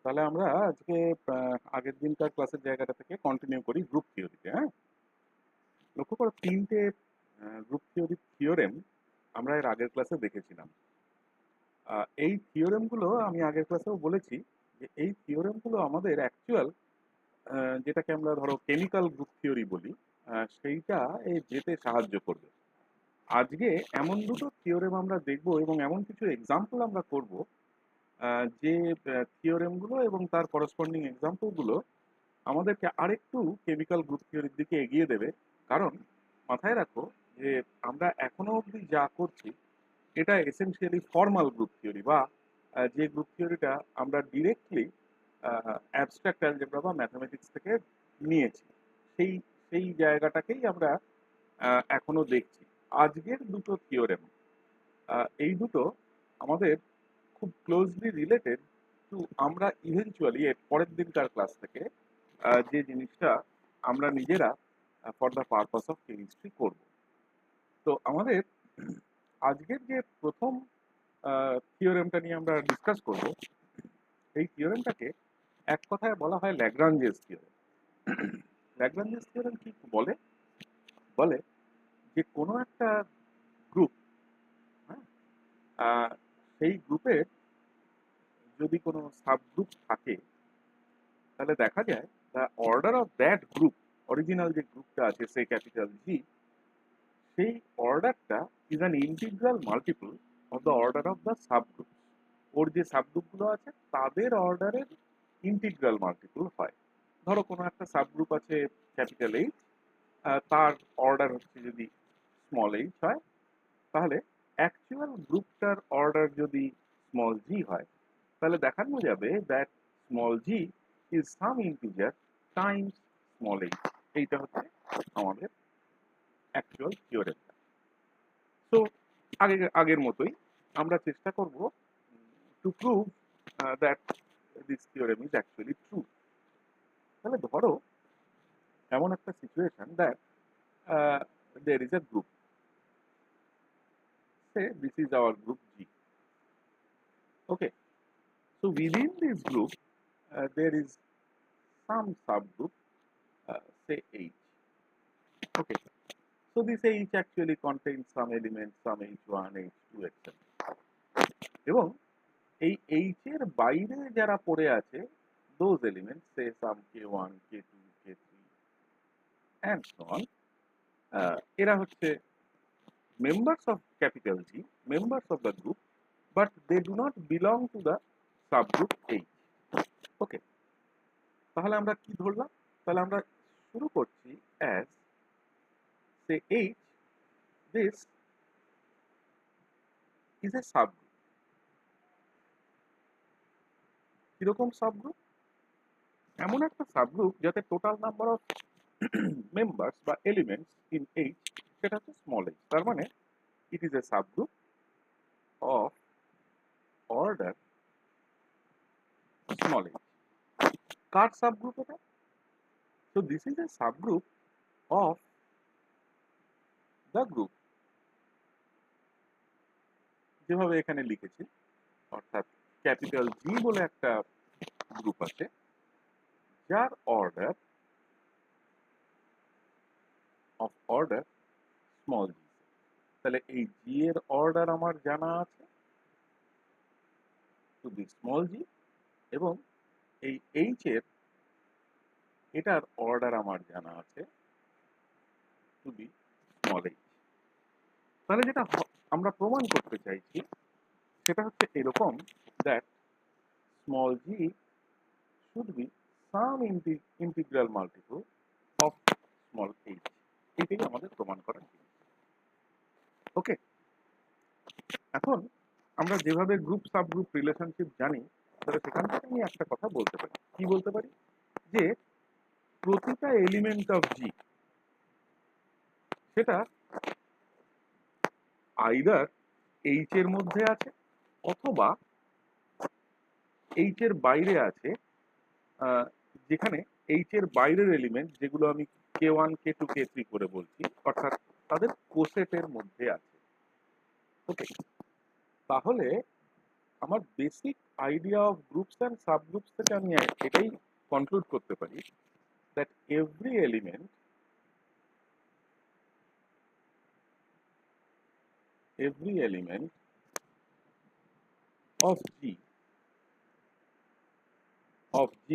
তাহলে আমরা আজকে আগের দিনকার ক্লাসের জায়গাটা থেকে কন্টিনিউ করি গ্রুপ থিওরিতে। হ্যাঁ, লক্ষ্য করো তিনটে গ্রুপ থিওরি থিওরেম আমরা এর আগের ক্লাসে দেখেছিলাম। এই থিওরেমগুলো আমি আগের ক্লাসেও বলেছি যে এই থিওরেমগুলো আমাদের অ্যাকচুয়াল যেটাকে আমরা ধরো কেমিক্যাল গ্রুপ থিওরি বলি, সেইটা যেতে সাহায্য করবে। আজকে এমন দুটো থিওরেম আমরা দেখব এবং এমন কিছু এক্সাম্পল আমরা করব যে থিওরেমগুলো এবং তার করসপন্ডিং এক্সাম্পলগুলো আমাদেরকে আরেকটু কেমিক্যাল গ্রুপ থিওরির দিকে এগিয়ে দেবে। কারণ মাথায় রাখো যে আমরা এখনো অবধি যা করছি এটা এসেনশিয়ালি ফর্মাল গ্রুপ থিওরি, বা যে গ্রুপ থিওরিটা আমরা ডিরেক্টলি অ্যাবস্ট্রাক্ট অ্যালজেব্রা বা ম্যাথমেটিক্স থেকে নিয়েছি, সেই সেই জায়গাটাকেই আমরা এখনো দেখছি। আজকের দুটো থিওরেম, এই দুটো আমাদের খুব ক্লোজলি রিলেটেড টু আমরা ইভেনচুয়ালি এর পরের দিনকার ক্লাস থেকে যে জিনিসটা আমরা নিজেরা for the purpose of chemistry করব। তো আমাদের আজকের যে প্রথম থিওরেমটা নিয়ে আমরা ডিসকাস করব, এই থিওরেমটাকে এক কথায় বলা হয় ল্যাগ্রাঞ্জেস থিওরেম। ল্যাগ্রাঞ্জেস থিওরেম কি বলে? বলে যে কোনো একটা গ্রুপ, হ্যাঁ, সেই গ্রুপের যদি কোনো সাবগ্রুপ থাকে তাহলে দেখা যায় the order of that group, original যে গ্রুপটা আছে সে ক্যাপিটাল জি, সেই অর্ডারটা is an integral multiple of the order of the subgroup. ওর যে সাবগ্রুপগুলো আছে তাদের অর্ডারের ইন্টিগ্রাল মাল্টিপল হয়। ধরো কোনো একটা সাবগ্রুপ আছে ক্যাপিটাল এইচ, তার অর্ডার হচ্ছে যদি স্মল এইচ হয়, তাহলে অ্যাকচুয়াল গ্রুপটার অর্ডার যদি স্মল জি হয়, তাহলে দেখানো যাবে that small G is some integer Times small H. এইটা হচ্ছে আমাদের অ্যাকচুয়াল থিওরেমটা। তো আগের মতোই আমরা চেষ্টা করব to prove that this theorem is actually true. তাহলে ধরো এমন একটা situation that there is a group, say this is our group G. Okay, so within this group there is some subgroup, say H. Okay, so this H actually contains some elements, some H1, H2, etc. এবং এই H এর বাইরে যারা পড়ে আছে those elements, say some K1, K2, K3 and so on, এরা হচ্ছে members of capital G, members of the group, but they do not belong to the subgroup H. ওকে, তাহলে আমরা কি ধরলাম? তাহলে আমরা শুরু করছি as say H, this is a subgroup. কিরকম সাবগ্রুপ? এমন একটা সাবগ্রুপ যাতে টোটাল নাম্বার অফ মেম্বার্স বা এলিমেন্টস ইন H সেটা হচ্ছে স্মল h। তার মানে it is a subgroup of order small h। কার সাবগ্রুপ এটা? So this is a subgroup of the group, যেভাবে এখানে লিখেছি, অর্থাৎ ক্যাপিটাল জি বলে একটা গ্রুপ আছে যার অর্ডার অফ অর্ডার স্মল জি। তাহলে এই জি এর অর্ডার আমার জানা আছে টু বি স্মল জি, এবং এই এইচ এর এটার অর্ডার আমার জানা আছে টু বি স্মল এইচ। তাহলে যেটা আমরা প্রমাণ করতে চাইছি সেটা হচ্ছে এরকম, that small G should be some integral multiple of small H. এইটাই আমাদের প্রমাণ করার জিনিস। ওকে, এখন আমরা যেভাবে গ্রুপ সাবগ্রুপ রিলেশনশিপ জানি, তাহলে সেখান থেকে আমি একটা কথা বলতে পারি। কি বলতে পারি? যে প্রতিটা এলিমেন্ট অফ জি সেটা আইদার এইচ এর মধ্যে আছে অথবা এইচ এর বাইরে আছে। যেখানে এইচ এর বাইরের এলিমেন্ট যেগুলো আমি K1, K2, K3 করে বলছি, অর্থাৎ তাদের কোসেটের মধ্যে আছে। ওকে, তাহলে আমার basic idea of groups and subgroups থেকে আমি এটাই কনক্লুড করতে পারি that every element of G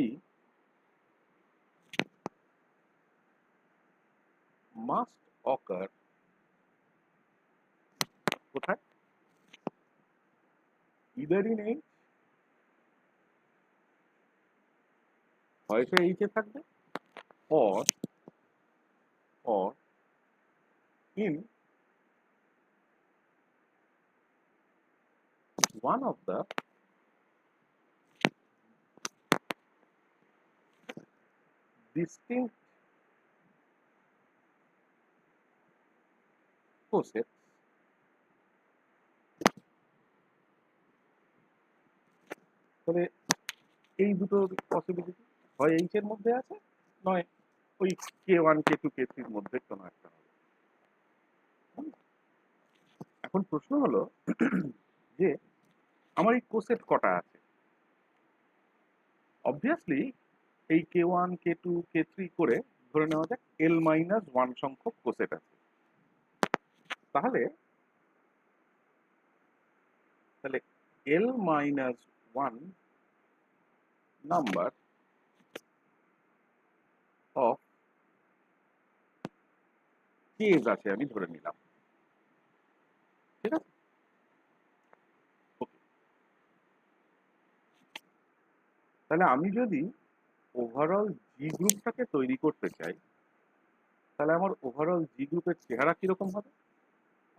must occur কোথায়? either in H, হয়তো H এ থাকবে, or in one of the distinct cosets তবে এই দুটো পসিবিলিটি হয় এইচ এর মধ্যে আছে, নয় ওই K1 K2 K3 এর মধ্যে কোনো একটা হবে। এখন প্রশ্ন হলো যে আমার এই কোসেট কটা আছে? অবভিয়াসলি এই K1 K2 K3 করে ধরে নেওয়া যাক L-1 সংখ্যক কোসেট আছে। তাহলে L-1 নাম্বার অফ কেস আছে আমি ধরে নিলাম, ঠিক আছে? ওকে, তাহলে আমি যদি ওভারঅল জি গ্রুপটাকে তৈরি করতে চাই, তাহলে আমার ওভারঅল জি গ্রুপের চেহারা কিরকম হবে?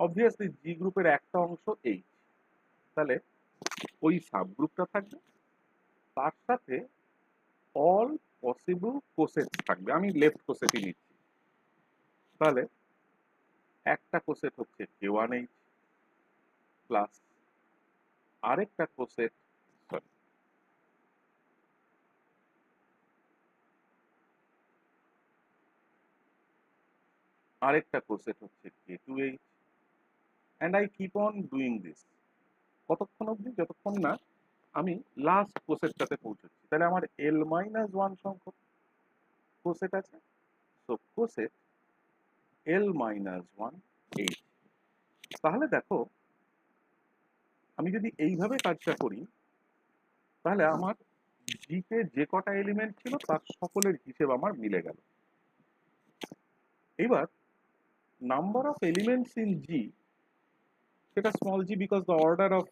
অবভিয়াসলি জি গ্রুপের একটা অংশ এইচ, তাহলে ওই সাবগ্রুপটা থাকবে, তার সাথে অল পসিবল কোসেট থাকবে। আমি লেফট কোসেটই নিচ্ছি। তাহলে একটা কোসেট হচ্ছে K1H প্লাস আরেকটা কোসেট, সরি, আরেকটা কোসেট হচ্ছে K2H, and I keep on doing this কতক্ষণ অবধি? যতক্ষণ না আমি লাস্ট কোসেটটাতে পৌঁছচ্ছি। তাহলে আমার L-1 সংখ্যক কোসেট আছে, তো কোসেট L-1 H। তাহলে দেখো, আমি যদি এইভাবে কাজটা করি, তাহলে আমার জিতে যে কটা এলিমেন্ট ছিল তার সকলের হিসেব আমার মিলে গেল। এবার নাম্বার অফ এলিমেন্টস ইন জি, সেটা small G because the order of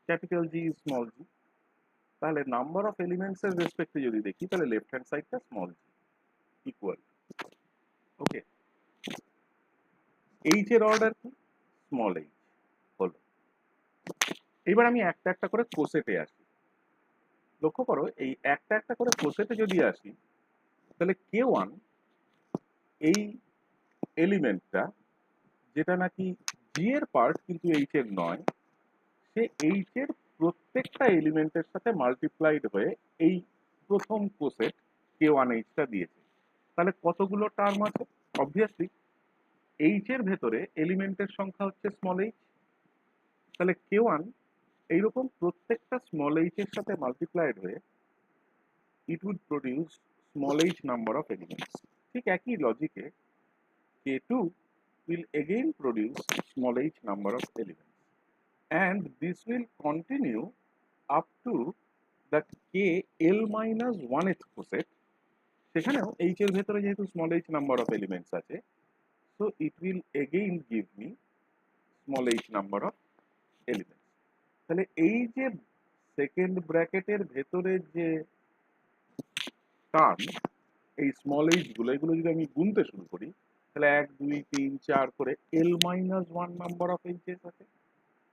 capital G is small জি। তাহলে নাম্বার অফ এলিমেন্টস এর রেসপেক্টে যদি দেখি, তাহলে লেফট হ্যান্ড সাইডটা স্মল জি ইকুয়াল, ওকে, এইচ এর অর্ডার কি? স্মল এইচ হলো। এবার আমি একটা একটা করে কোসেটে আসি। লক্ষ্য করো, এই একটা একটা করে কোসেটে যদি আসি, তাহলে K1 এই এলিমেন্টটা, যেটা নাকি জি এর পার্ট কিন্তু এইচ এর নয়, সে এইচ এর প্রত্যেকটা এলিমেন্টের সাথে মাল্টিপ্লাইড হয়ে এই প্রথম কোসেট K1H-টা দিয়েছে। তাহলে কতগুলো টার্ম আছে? অবভিয়াসলি এইচ এর ভেতরে এলিমেন্টের সংখ্যা হচ্ছে স্মল এইচ, তাহলে K1 এইরকম প্রত্যেকটা স্মল এইচ এর সাথে মাল্টিপ্লাইড হয়ে it would produce small h number of elements. ঠিক একই লজিকে K2 will again produce small h number of elements, and this will continue up to the KL-1th coset। সেখানেও h এর ভেতরে যেহেতু small h number of elements আছে, so it will again give me small h number of elements। তাহলে এই যে second ব্র্যাকেটের ভেতরে যে টার্ম, এই স্মল এইচ গুলো, এগুলো যদি আমি গুনতে শুরু করি, তাহলে 1 2 3 4 করে L-1 নাম্বার অফ এইচএস আছে।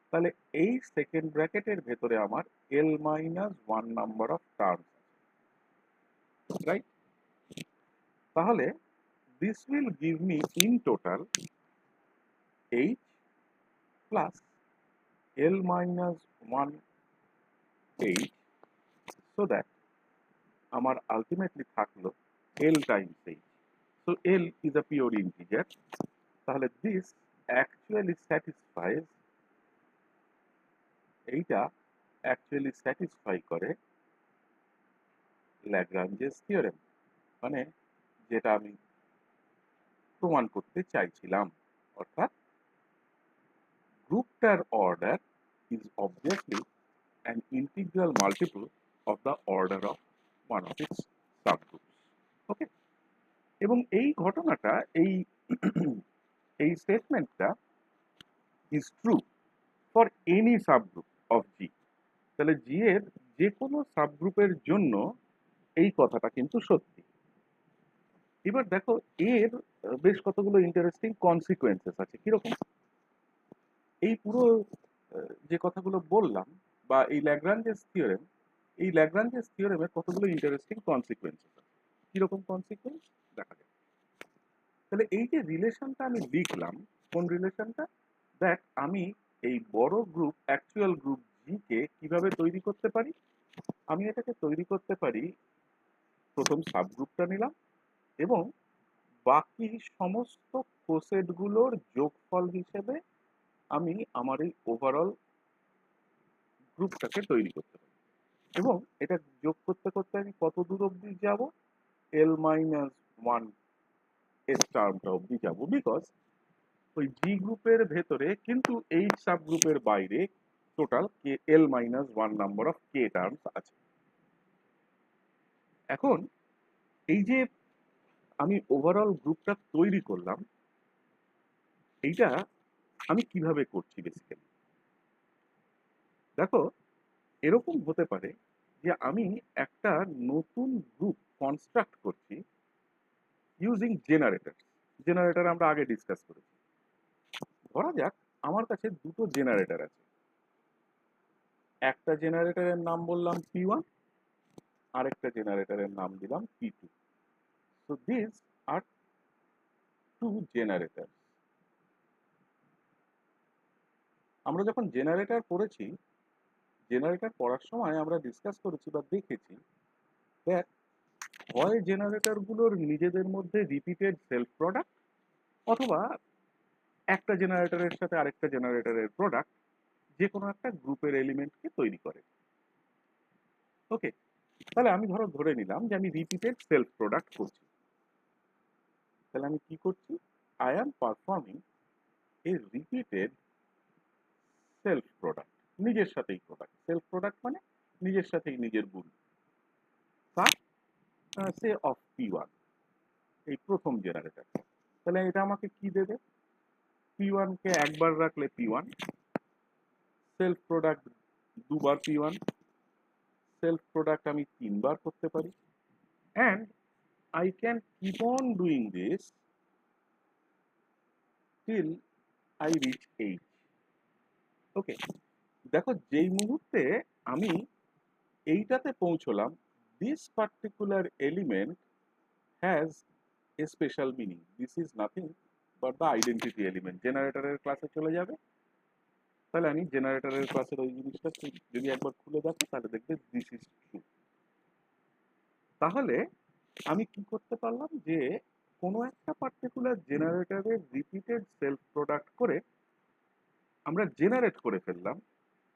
তাহলে এই সেকেন্ড ব্র্যাকেটের ভেতরে আমার L-1 নাম্বার অফ টার্মস আছে, রাইট? তাহলে this will give me in total H plus L-1 H, so that আমার আলটিমেটলি থাকলো L Times H। So L is a pure integer, তাহলে this actually satisfies এইটা actually satisfy করে Lagrange's theorem, মানে যেটা আমি প্রমাণ করতে চাইছিলাম, অর্থাৎ গ্রুপটার order is obviously an integral multiple of the order of one of its subgroups. Okay, এবং এই ঘটনাটা, এই এই স্টেটমেন্টটা is true for any subgroup of G. তাহলে জি এর যে কোনো সাবগ্রুপের জন্য এই কথাটা কিন্তু সত্যি। এবার দেখো এর বেশ কতগুলো ইন্টারেস্টিং কনসিকোয়েন্সেস আছে। কিরকম? এই পুরো যে কথাগুলো বললাম, বা এই ল্যাগ্রাঞ্জেস থিওরেম, এই ল্যাগ্রাঞ্জেস থিওরেমের কতগুলো ইন্টারেস্টিং কনসিকোয়েন্সেস আছে। কিরকম কনসিকোয়েন্স দেখা যায়। তাহলে এই যে রিলেশনটা আমি লিখলাম, কোন রিলেশনটা? দ্যাট আমি এই বড় গ্রুপ, অ্যাকচুয়াল গ্রুপ জি কে কিভাবে তৈরি করতে পারি? আমি এটাকে তৈরি করতে পারি, প্রথম সাবগ্রুপটা নিলাম এবং বাকি সমস্ত কোসেটগুলোর যোগফল হিসেবে আমি আমার এই ওভারঅল গ্রুপটাকে তৈরি করতে পারি। এবং এটা যোগ করতে করতে আমি কত দূর অবধি যাব? L-1 এস টার্মটা অবধি যাব, বিকজ ওই জি গ্রুপের ভেতরে কিন্তু এইচ সাব গ্রুপের বাইরে total K L-1 number of K terms আছে। এখন এই যে আমি ওভারঅল গ্রুপটা তৈরি করলাম, এইটা আমি কিভাবে করছি বেসিক্যালি? দেখো, এরকম হতে পারে যে আমি একটা নতুন গ্রুপ কনস্ট্রাক্ট করছি ইউজিং জেনারেটর। জেনারেটর আমরা আগে ডিসকাস করেছি। ধরা যাক আমার কাছে দুটো জেনারেটর আছে। একটা জেনারেটরের নাম বললাম P1, আরেকটা জেনারেটরের নাম দিলাম P2। So this are two generator. আমরা যখন জেনারেটর পড়েছি, জেনারেটর পড়ার সময় আমরা ডিসকাস করেছি বা দেখেছি দ্যাট হয় জেনারেটরগুলোর নিজেদের মধ্যে রিপিটেড সেলফ প্রোডাক্ট, অথবা একটা জেনারেটরের সাথে আরেকটা জেনারেটরের প্রোডাক্ট যে কোনো একটা গ্রুপের এলিমেন্টকে তৈরি করে। ওকে, তাহলে আমি ধরে নিলাম যে আমি রিপিটেড সেলফ প্রোডাক্ট করছি। তাহলে আমি কি করছি? I am performing a repeated self product. নিজের সাথেই প্রোডাক্ট, সেলফ প্রোডাক্ট মানে নিজের সাথেই নিজের গুণ। তার সে অফ P1, এই প্রথম জেনারেটর। তাহলে এটা আমাকে কি দেবে? P1 কে একবার রাখলে P1, সেলফ প্রোডাক্ট দুবার P1, সেলফ প্রোডাক্ট আমি তিনবার করতে পারি, and I can keep on doing this till I reach 8. ওকে, দেখো যেই মুহূর্তে আমি এইটাতে পৌঁছলাম, this particular element has a special meaning. This is nothing but the identity element. জেনারেটরের ক্লাসে চলে যাবে, তাহলে আমি জেনারেটরের ক্লাসের ওই জিনিসটা যদি একবার খুলে দেখো তাহলে দেখবে দিস ইজ ট্রু। তাহলে আমি কি করতে পারলাম? যে কোনো একটা পার্টিকুলার জেনারেটরের রিপিটেড সেলফ প্রোডাক্ট করে আমরা জেনারেট করে ফেললাম,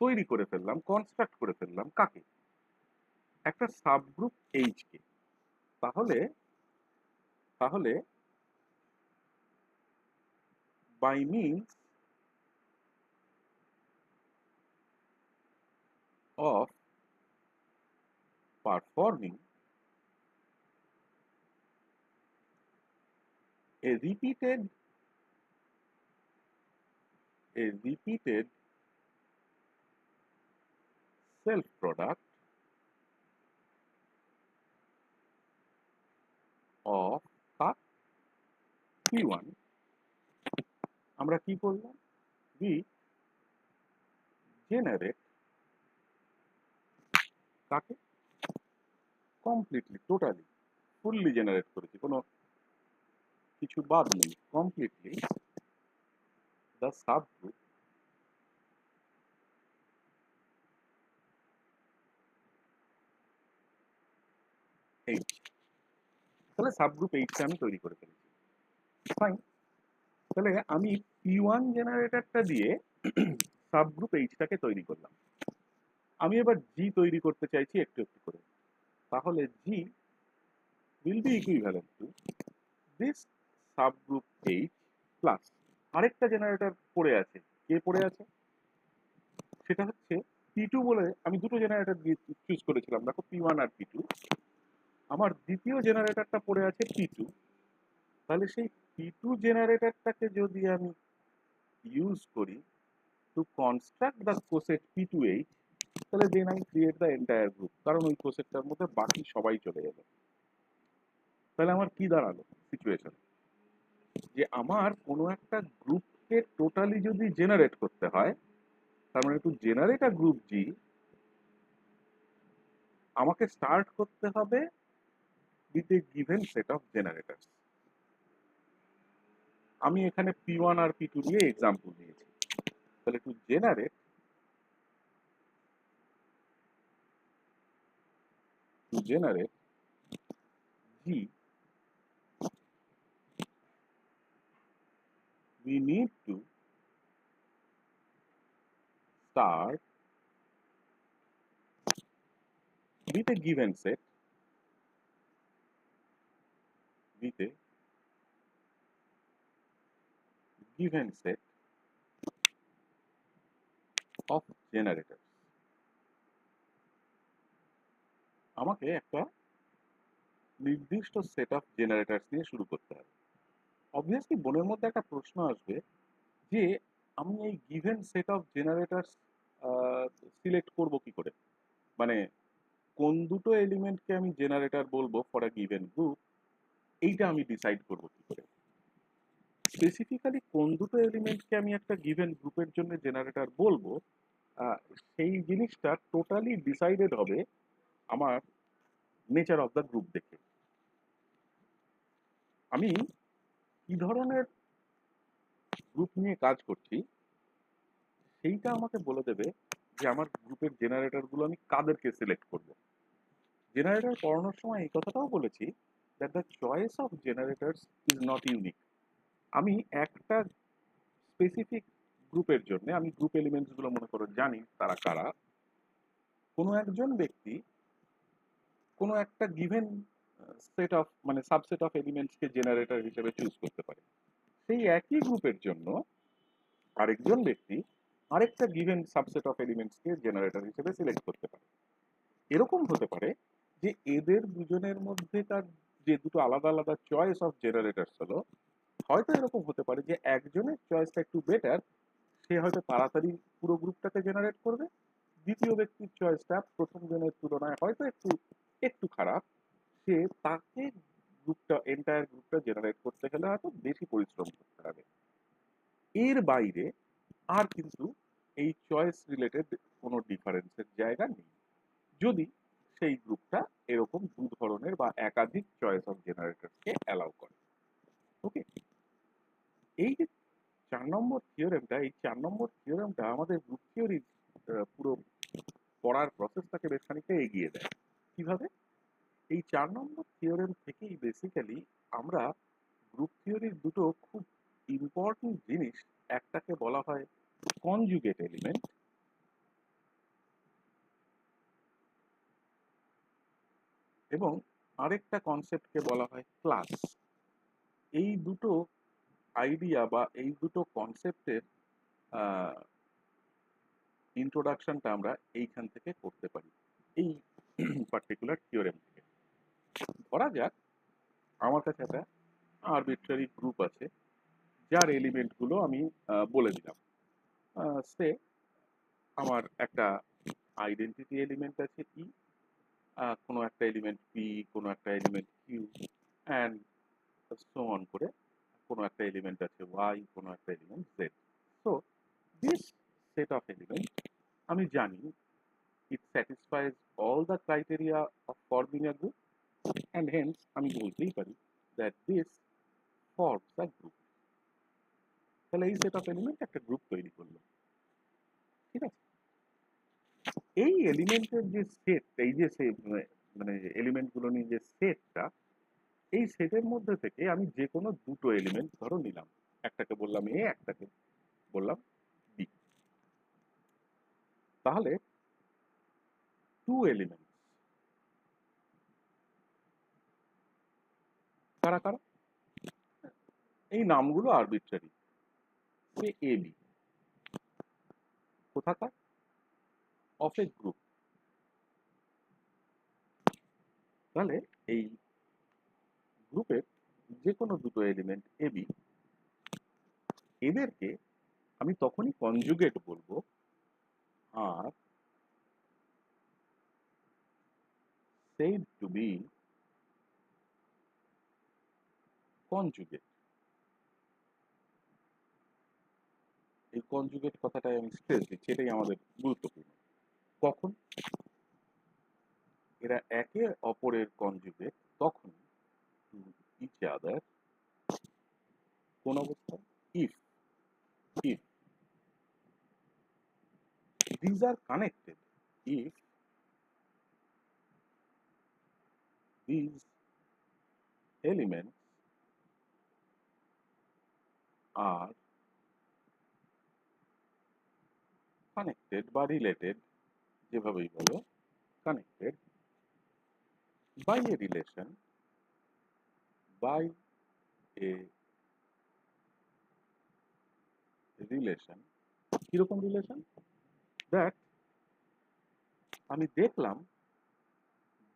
তৈরি করে ফেললাম, কনস্ট্রাক্ট করে ফেললাম কাকে? একটা সাবগ্রুপ এইচ কে। তাহলে তাহলে by means of performing a repeated self product of P1, আমরা কি করলাম? উই জেনারেট কাকে? কমপ্লিটলি, টোটালি, ফুললি জেনারেট করেছি, কোনো কিছু বাদ নেই, কমপ্লিটলি দ্য সাবগ্রুপ এইচ। তাহলে সাবগ্রুপ এইচটা আমি তৈরি করে ফেলেছি। ফাইন, তাহলে আমি P1 জেনারেটরটা দিয়ে সাবগ্রুপ এইচটাকে তৈরি করলাম। আমি এবার জি তৈরি করতে চাইছি একটু একটু করে। তাহলে G will be equivalent to this subgroup H plus আরেকটা জেনারেটর পড়ে আছে। কে পড়ে আছে? সেটা হচ্ছে পি টু বলে আমি দুটো জেনারেটর চুজ করেছিলাম, দেখো পি1 আর পি2। আমার দ্বিতীয় জেনারেটরটা পড়ে আছে পি2। তাহলে সেই পি2 জেনারেটরটাকে যদি আমি ইউজ করি to construct the coset P two H, তাহলে then I create the entire group, কারণ ওই কোসেটটার মধ্যে বাকি সবাই চলে গেল। তাহলে আমার কি দাঁড়ালো সিচুয়েশন, যে আমার কোনো একটা গ্রুপকে টোটালি যদি জেনারেট করতে হয়, তার মানে টু জেনারেট আ গ্রুপ জি আমাকে স্টার্ট করতে হবে with a given set of generators। আমি এখানে পি1 আর পি2 দিয়ে এক্সাম্পল দিয়েছি। তাহলে to generate G we need to start with a given set with a given set of generators। আমাকে একটা নির্দিষ্ট সেট অফ জেনারেটরস দিয়ে শুরু করতে হবে। অবভিয়াসলি মনের মধ্যে একটা প্রশ্ন আসবে যে আমি এই গিভেন সেট অফ জেনারেটরস সিলেক্ট করব কি করে, মানে কোন দুটো এলিমেন্টকে আমি জেনারেটর বলবো ফর আ গিভেন গ্রুপ, এইটা আমি ডিসাইড করবো কি করে। স্পেসিফিক্যালি কোন দুটো এলিমেন্টকে আমি একটা গিভেন গ্রুপের জন্য জেনারেটর বলবো, আহ, সেই জিনিসটা টোটালি ডিসাইডেড হবে আমার নেচার অফ দ্য গ্রুপ দেখে। আমি কি ধরনের গ্রুপ নিয়ে কাজ করছি সেইটা আমাকে বলে দেবে যে আমার গ্রুপের জেনারেটরগুলো আমি কাদেরকে সিলেক্ট করব। জেনারেটর পড়ানোর সময় এই কথাটাও বলেছি that the choice of জেনারেটরস is not unique. আমি একটা স্পেসিফিক গ্রুপের জন্য আমি গ্রুপ এলিমেন্টস গুলো মনে করো জানি তারা কারা। কোনো একজন ব্যক্তি কোনো একটা গিভেন সেট অফ মানে সাবসেট অফ এলিমেন্টসকে জেনারেটর হিসেবে চুজ করতে পারে। সেই একই গ্রুপের জন্য আরেকজন ব্যক্তি আরেকটা গিভেন সাবসেট অফ এলিমেন্টসকে জেনারেটর হিসেবে সিলেক্ট করতে পারে। এরকম হতে পারে যে এদের দুজনের মধ্যেকার যে দুটো আলাদা আলাদা চয়েস অফ জেনারেটরস হলো, হয়তো এরকম হতে পারে যে একজনের চয়েসটা একটু বেটার, সে হয়তো তাড়াতাড়ি পুরো গ্রুপটাকে জেনারেট করবে। দ্বিতীয় ব্যক্তির চয়েসটা প্রথম জনের তুলনায় হয়তো একটু একটু খারাপ, সে তাকে গ্রুপটা এন্টায়ার গ্রুপটা জেনারেট করতে গেলে হয়তো বেশি পরিশ্রম করতে হবে। এর বাইরে আর কিন্তু এই চয়েস রিলেটেড কোনো ডিফারেন্সের জায়গা নেই, যদি সেই গ্রুপটা এরকম দু ধরনের বা একাধিক চয়েস অফ জেনারেটরকে অ্যালাউ করে। ওকে, এই যে 4 নম্বর থিওরেমটা, এই 4 নম্বর থিওরেমটা আমাদের গ্রুপ থিওরি পুরো পড়ার প্রসেসটাকে বেশ খানিকটা এগিয়ে দেয়। কিভাবে? এই 4 নম্বর থিওরেম থেকেই বেসিক্যালি আমরা গ্রুপ থিওরির দুটো খুব ইম্পর্টেন্ট জিনিস, একটাকে বলা হয় কনজুগেট এলিমেন্ট এবং আরেকটা কনসেপ্টকে বলা হয় ক্লাস। এই দুটো আইডিয়া বা এই দুটো কনসেপ্টের ইন্ট্রোডাকশনটা আমরা এইখান থেকে করতে পারি, এই পার্টিকুলার থিওরেম থেকে। ধরা যাক আমার কাছে একটা আরবিট্রারি গ্রুপ আছে যার এলিমেন্টগুলো আমি বলে দিলাম। সে আমার একটা আইডেন্টিটি এলিমেন্ট আছে ই, কোনো একটা এলিমেন্ট পি, কোনো একটা element Q, and so on করে কোনো একটা এলিমেন্ট আছে ওয়াই, কোনো একটা element Z. So this set of element আমি জানি it satisfies all the criteria of forming a group, and hence আমি বলতেই পারি that this forms a group। তাহলে এই সেট অফ এলিমেন্ট একটা গ্রুপ তৈরি করলো। ঠিক আছে, এই এলিমেন্টের যে সেট, এই যে মানে এলিমেন্ট গুলো নিয়ে যে সেটটা, এই সেটের মধ্যে থেকে আমি যে কোনো দুটো এলিমেন্ট ধরো নিলাম, একটাকে বললাম এ, একটাকে বললাম বি। তাহলে টু এলিমেন্টস। কারা কারা? এই নামগুলো আরবিট্রারি। সে এ বি কোথাকার? Of A group. তাহলে এই গ্রুপের যে কোনো দুটো এলিমেন্ট এ বি, এদেরকে আমি তখনই কনজুগেট বলবো আর said to be conjugate। এই কনজুগেট কথাটাই আমি স্ট্রেস দিচ্ছি, এটাই আমাদের গুরুত্বপূর্ণ। কখন এরা একে অপরের কনজুগেট? তখন টু ইচ আদার। কোন অবস্থায়? If if these are connected, if these elements are connected বা related, যেভাবেই বলো, connected by a relation, by a relation। কিরকম রিলেশন? দ্যাট আমি দেখলাম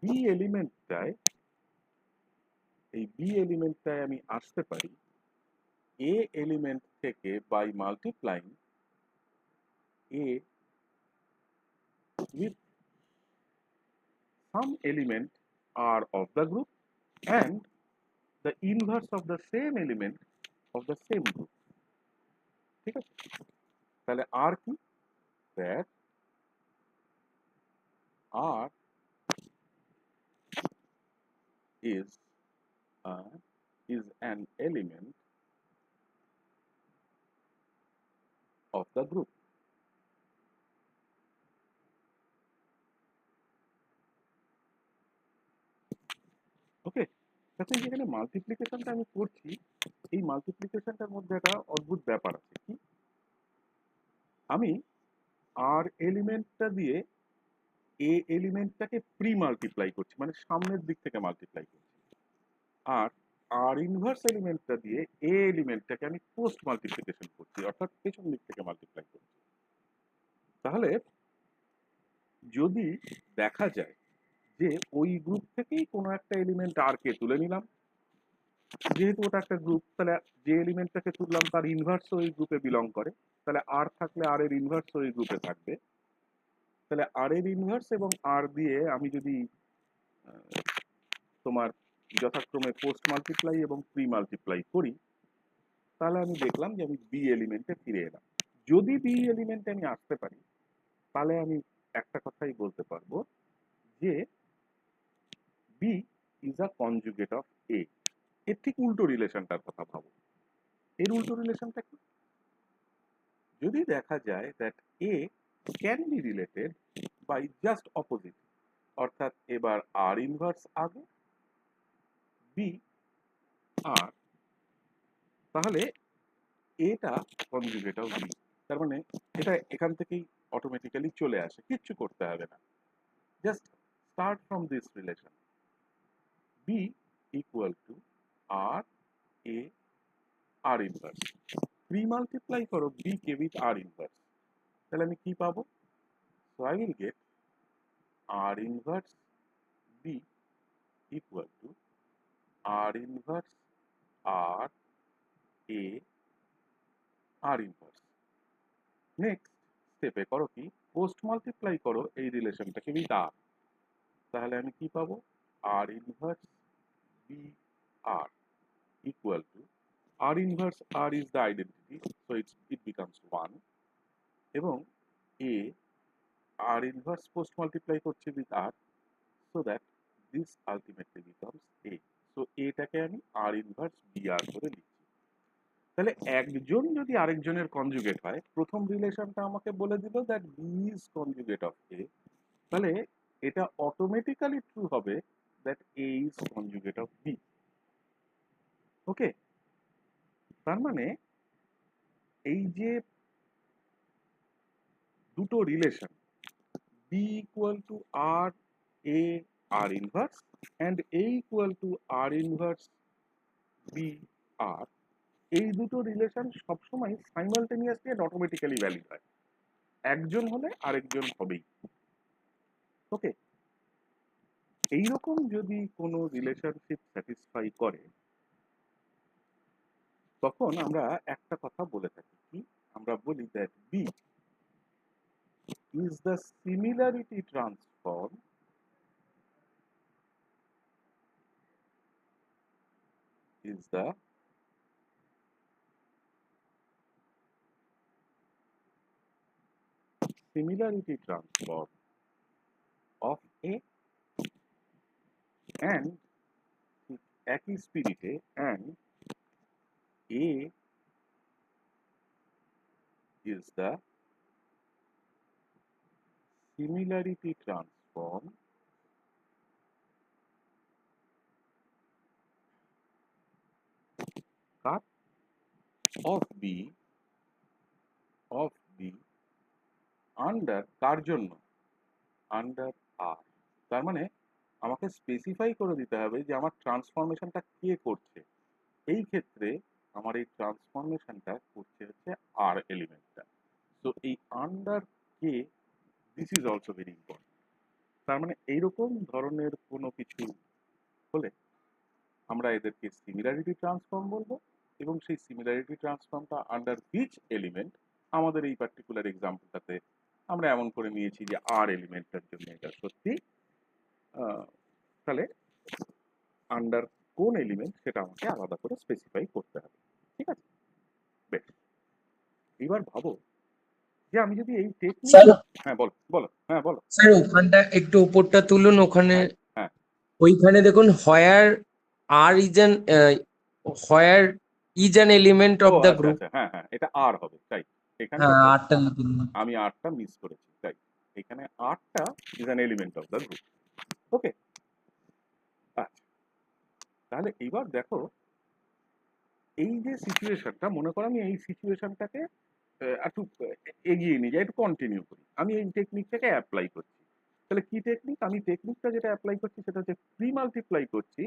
বি এলিমেন্টটায়, এই বি এলিমেন্টটায় আমি আসতে পারি এ এলিমেন্ট থেকে by multiplying A with some element R of the group and the inverse of the same element of the same group। ঠিক আছে? তাহলে R কি? That R is an element of the group। ওকে, তাতে যেখানে মাল্টিপ্লিকেশনটা আমি করছি, এই মাল্টিপ্লিকেশনটার মধ্যে একটা অদ্ভুত ব্যাপার আছে। কি? আমি আর এলিমেন্টটা দিয়ে এ এলিমেন্টটাকে প্রি মাল্টিপ্লাই করছি, মানে সামনের দিক থেকে মাল্টিপ্লাই করছি। আর আর ইনভার্স এলিমেন্টটা দিয়ে এ এলিমেন্টটাকে আমি পোস্ট মাল্টিপ্লিকেশন করছি, অর্থাৎ পেছন দিক থেকে মাল্টিপ্লাই করছি। তাহলে যদি দেখা যায় যে ওই গ্রুপ থেকেই কোনো একটা এলিমেন্ট আর কে তুলে নিলাম, যেহেতু ওটা একটা গ্রুপ, তাহলে যে এলিমেন্টটাকে তুললাম তার ইনভার্স ওই গ্রুপে বিলং করে, তাহলে আর থাকলে আর এর ইনভার্স ওই গ্রুপে থাকবে। তাহলে আর এর ইনভার্স এবং আর দিয়ে আমি যদি তোমার যথাক্রমে পোস্ট মাল্টিপ্লাই এবং প্রি মাল্টিপ্লাই করি, তাহলে আমি দেখলাম যে আমি বি এলিমেন্টে ফিরে এলাম। যদি বি এলিমেন্টে আমি আসতে পারি, তাহলে আমি একটা কথাই বলতে পারবো যে B is a conjugate of A. এর ঠিক উল্টো রিলেশনটার কথা ভাবো। এর উল্টো রিলেশনটা কি? যদি দেখা যায় that A can be related by just opposite, অর্থাৎ এবার আর ইনভার্স আগে, বি আর, তাহলে এটা কনজুগেট অফ বি। তার মানে এটা এখান থেকেই অটোমেটিক্যালি চলে আসে, কিচ্ছু করতে হবে না। Just start from this relation, B equal to R A R inverse. Pre multiply করো বি কে উইথ আর ইনভার্স, তাহলে আমি কি পাবো? So I will get R inverse B equal to R inverse R A R inverse. Next স্টেপে করো কি? Post multiply করো এই রিলেশনটাকে উইথ আর, তাহলে আমি কি পাবো? R inverse B R equal to R inverse R is the identity, so it becomes 1, এবং A R inverse post multiply করছে with R, so that this ultimately becomes A। so A টাকে আমি R inverse BR করে লিখছি। তাহলে একজন যদি আরেকজনের কনজুগেট হয়, প্রথম রিলেশনটা আমাকে বলে দিল that B is conjugate of A, তাহলে এটা অটোমেটিক্যালি ট্রু হবে that A is conjugate of B। ওকে, তার মানে এই যে দুটো relation B equal to R A R inverse and A equal to R inverse B R, এই দুটো রিলেশন সবসময় সাইমালটেনিয়াসলি এন্ড অটোমেটিক্যালি ভ্যালিড হয়, একজন হলে আরেকজন হবেই। ওকে, এইরকম যদি কোনো রিলেশনশিপ স্যাটিসফাই করে তখন আমরা একটা কথা বলে থাকি, কি আমরা বলি that B is the similarity transform is the similarity transform of A and একই স্পিরিটে and A is the similarity transform কার of B আন্ডার কার জন্য, আন্ডার আর। তার মানে আমাকে স্পেসিফাই করে দিতে হবে যে আমার ট্রান্সফরমেশনটা কে করছে। এই ক্ষেত্রে আমার এই ট্রান্সফরমেশনটা করছে হচ্ছে আর এলিমেন্টটা। সো এই under K, this is also very important. তার মানে এইরকম ধরনের কোনো কিছু হলে আমরা এদেরকে সিমিলারিটি ট্রান্সফর্ম বলবো, এবং সেই সিমিলারিটি ট্রান্সফর্মটা আন্ডার হুইচ এলিমেন্ট, আমাদের এই পার্টিকুলার এক্সাম্পলটাতে আমরা এমন করে নিয়েছি যে আর এলিমেন্টটার জন্য এটা সত্যি, তাহলে আন্ডার কোন এলিমেন্ট সেটা আমাকে আলাদা করে স্পেসিফাই করতে হবে। ঠিক আছে, বেশ। এবার ভাবো যে আমি যদি এই টেকনিক, স্যার হ্যাঁ বলো বলো, হ্যাঁ বলো। স্যার ওখানটা একটু উপরটা তুলুন, ওখানে হ্যাঁ হ্যাঁ ওইখানে দেখুন where R is an element ও অফ দ্য আচ্ছা গ্রুপ। আচ্ছা, হ্যাঁ হ্যাঁ, এটা আর হবে তাই। এখানে হ্যাঁ, দেখো আরটা লিখুন। আমি আরটা মিস করেছি, তাই এখানে আরটা is an element of the group. Okay, আচ্ছা, তাহলে এইবার দেখো এই যে সিচুয়েশনটা, মনে করো আমি এই সিচুয়েশনটাকে একটু এগিয়ে নিয়ে যাই, একটু কন্টিনিউ করি। আমি এই টেকনিকটাকে অ্যাপ্লাই করছি। তাহলে কি টেকনিক, আমি টেকনিকটা যেটা অ্যাপ্লাই করছি সেটা হচ্ছে প্রি মাল্টিপ্লাই করছি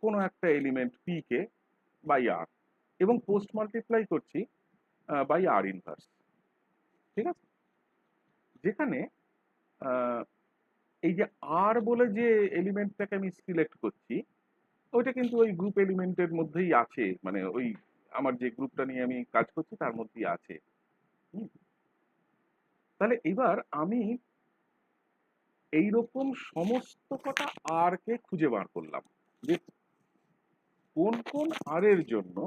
কোনো একটা এলিমেন্ট পি কে বাই আর, এবং পোস্ট মাল্টিপ্লাই করছি বাই আর ইনভার্স। ঠিক আছে, যেখানে এই যে আর বলে যে এলিমেন্টটাকে আমি সিলেক্ট করছি ওইটা কিন্তু ওই গ্রুপ এলিমেন্টের মধ্যেই আছে, মানে ওই আমার যে গ্রুপটা নিয়ে আমি কাজ করছি তার মধ্যেই আছে। হুম, তাহলে এবার আমি এইরকম সমস্ত কটা আর কে খুঁজে বার করলাম যে কোন কোন আর এর জন্য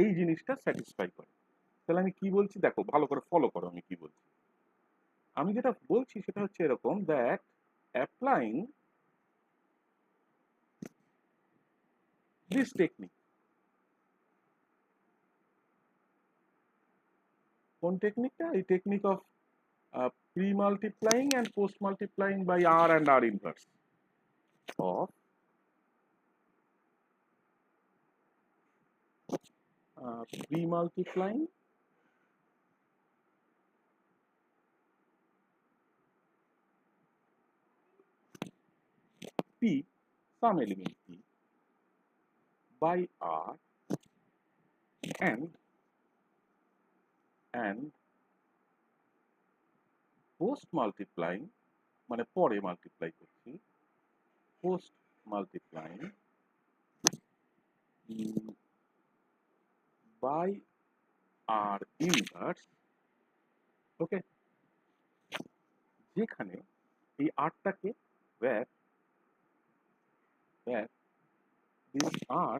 এই জিনিসটা স্যাটিসফাই করে। তাহলে আমি কি বলছি দেখো, ভালো করে ফলো করো আমি কি বলছি। আমি যেটা বলছি সেটা হচ্ছে এরকম, দ্যাট অ্যাপ্লাইং দিস টেকনিক, কোন টেকনিকটা, এই technique of pre-multiplying and post-multiplying by R and R inverse of pre-multiplying P, some element P by R and post-multiplying, মানে পরে মাল্টিপ্লাই করছি, post-multiplying by R inverse, ওকে, যেখানে এই আরটাকে where this R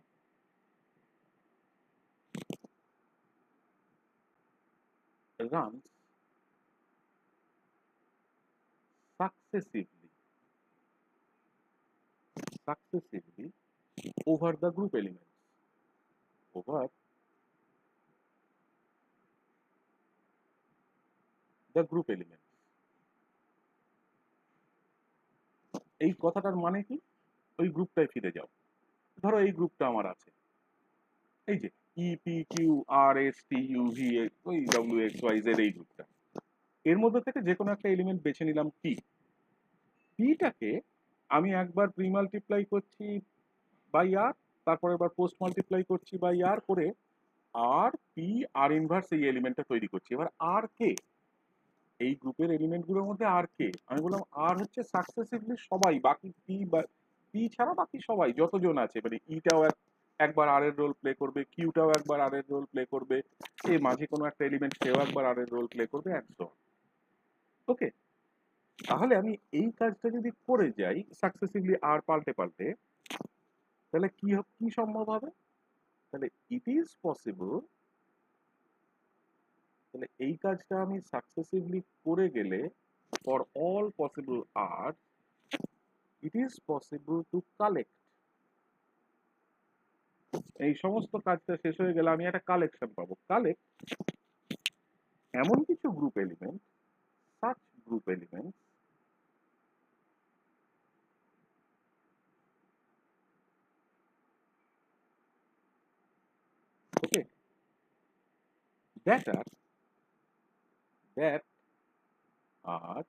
runs successively over the group elements, over the group elements। এই কথাটার মানে কি, ওই গ্রুপটায় ফিরে যাও। ধরো এই গ্রুপটা আমার আছে, এই যে E P Q R S T U V, ওই ডব্লিউ এক্স ওয়াই জেড, এই গ্রুপটা। এর মধ্যে থেকে যে কোনো একটা এলিমেন্ট বেছে নিলাম পি। পিটাকে আমি একবার প্রি মাল্টিপ্লাই করছি বাই আর, তারপরে এবার পোস্ট মাল্টিপ্লাই করছি বাই আর করে আর পি আর ইনভার্স এই এলিমেন্টটা তৈরি করছি। এবার আর কে, এই গ্রুপের এলিমেন্টগুলোর মধ্যে আর কে, আমি বললাম আর হচ্ছে সাকসেসিভলি সবাই, বাকি পি বা পি ছাড়া বাকি সবাই যতজন আছে, মানে ইটাও একবার আর এর রোল প্লে করবে, কিউটাও একবার আর এর রোল প্লে করবে, এই মাঝে কোনো একটা এলিমেন্ট সেও একবার আর এর রোল প্লে করবে, একদম। ওকে, তাহলে আমি এই কাজটা যদি করে যাই সাকসেসিভলি আর পাল্টে পাল্টে, তাহলে কি সম্ভব হবে? তাহলে ইট ইজ পসিবল, তাহলে এই কাজটা আমি সাকসেসিভলি করে গেলে ফর অল পসিবল আর it is possible to collect, এই সমস্ত কাজটা শেষ হয়ে গেলে আমি একটা কালেকশন পাবো। কালেক্ট এমন কিছু group element, such group element okay that are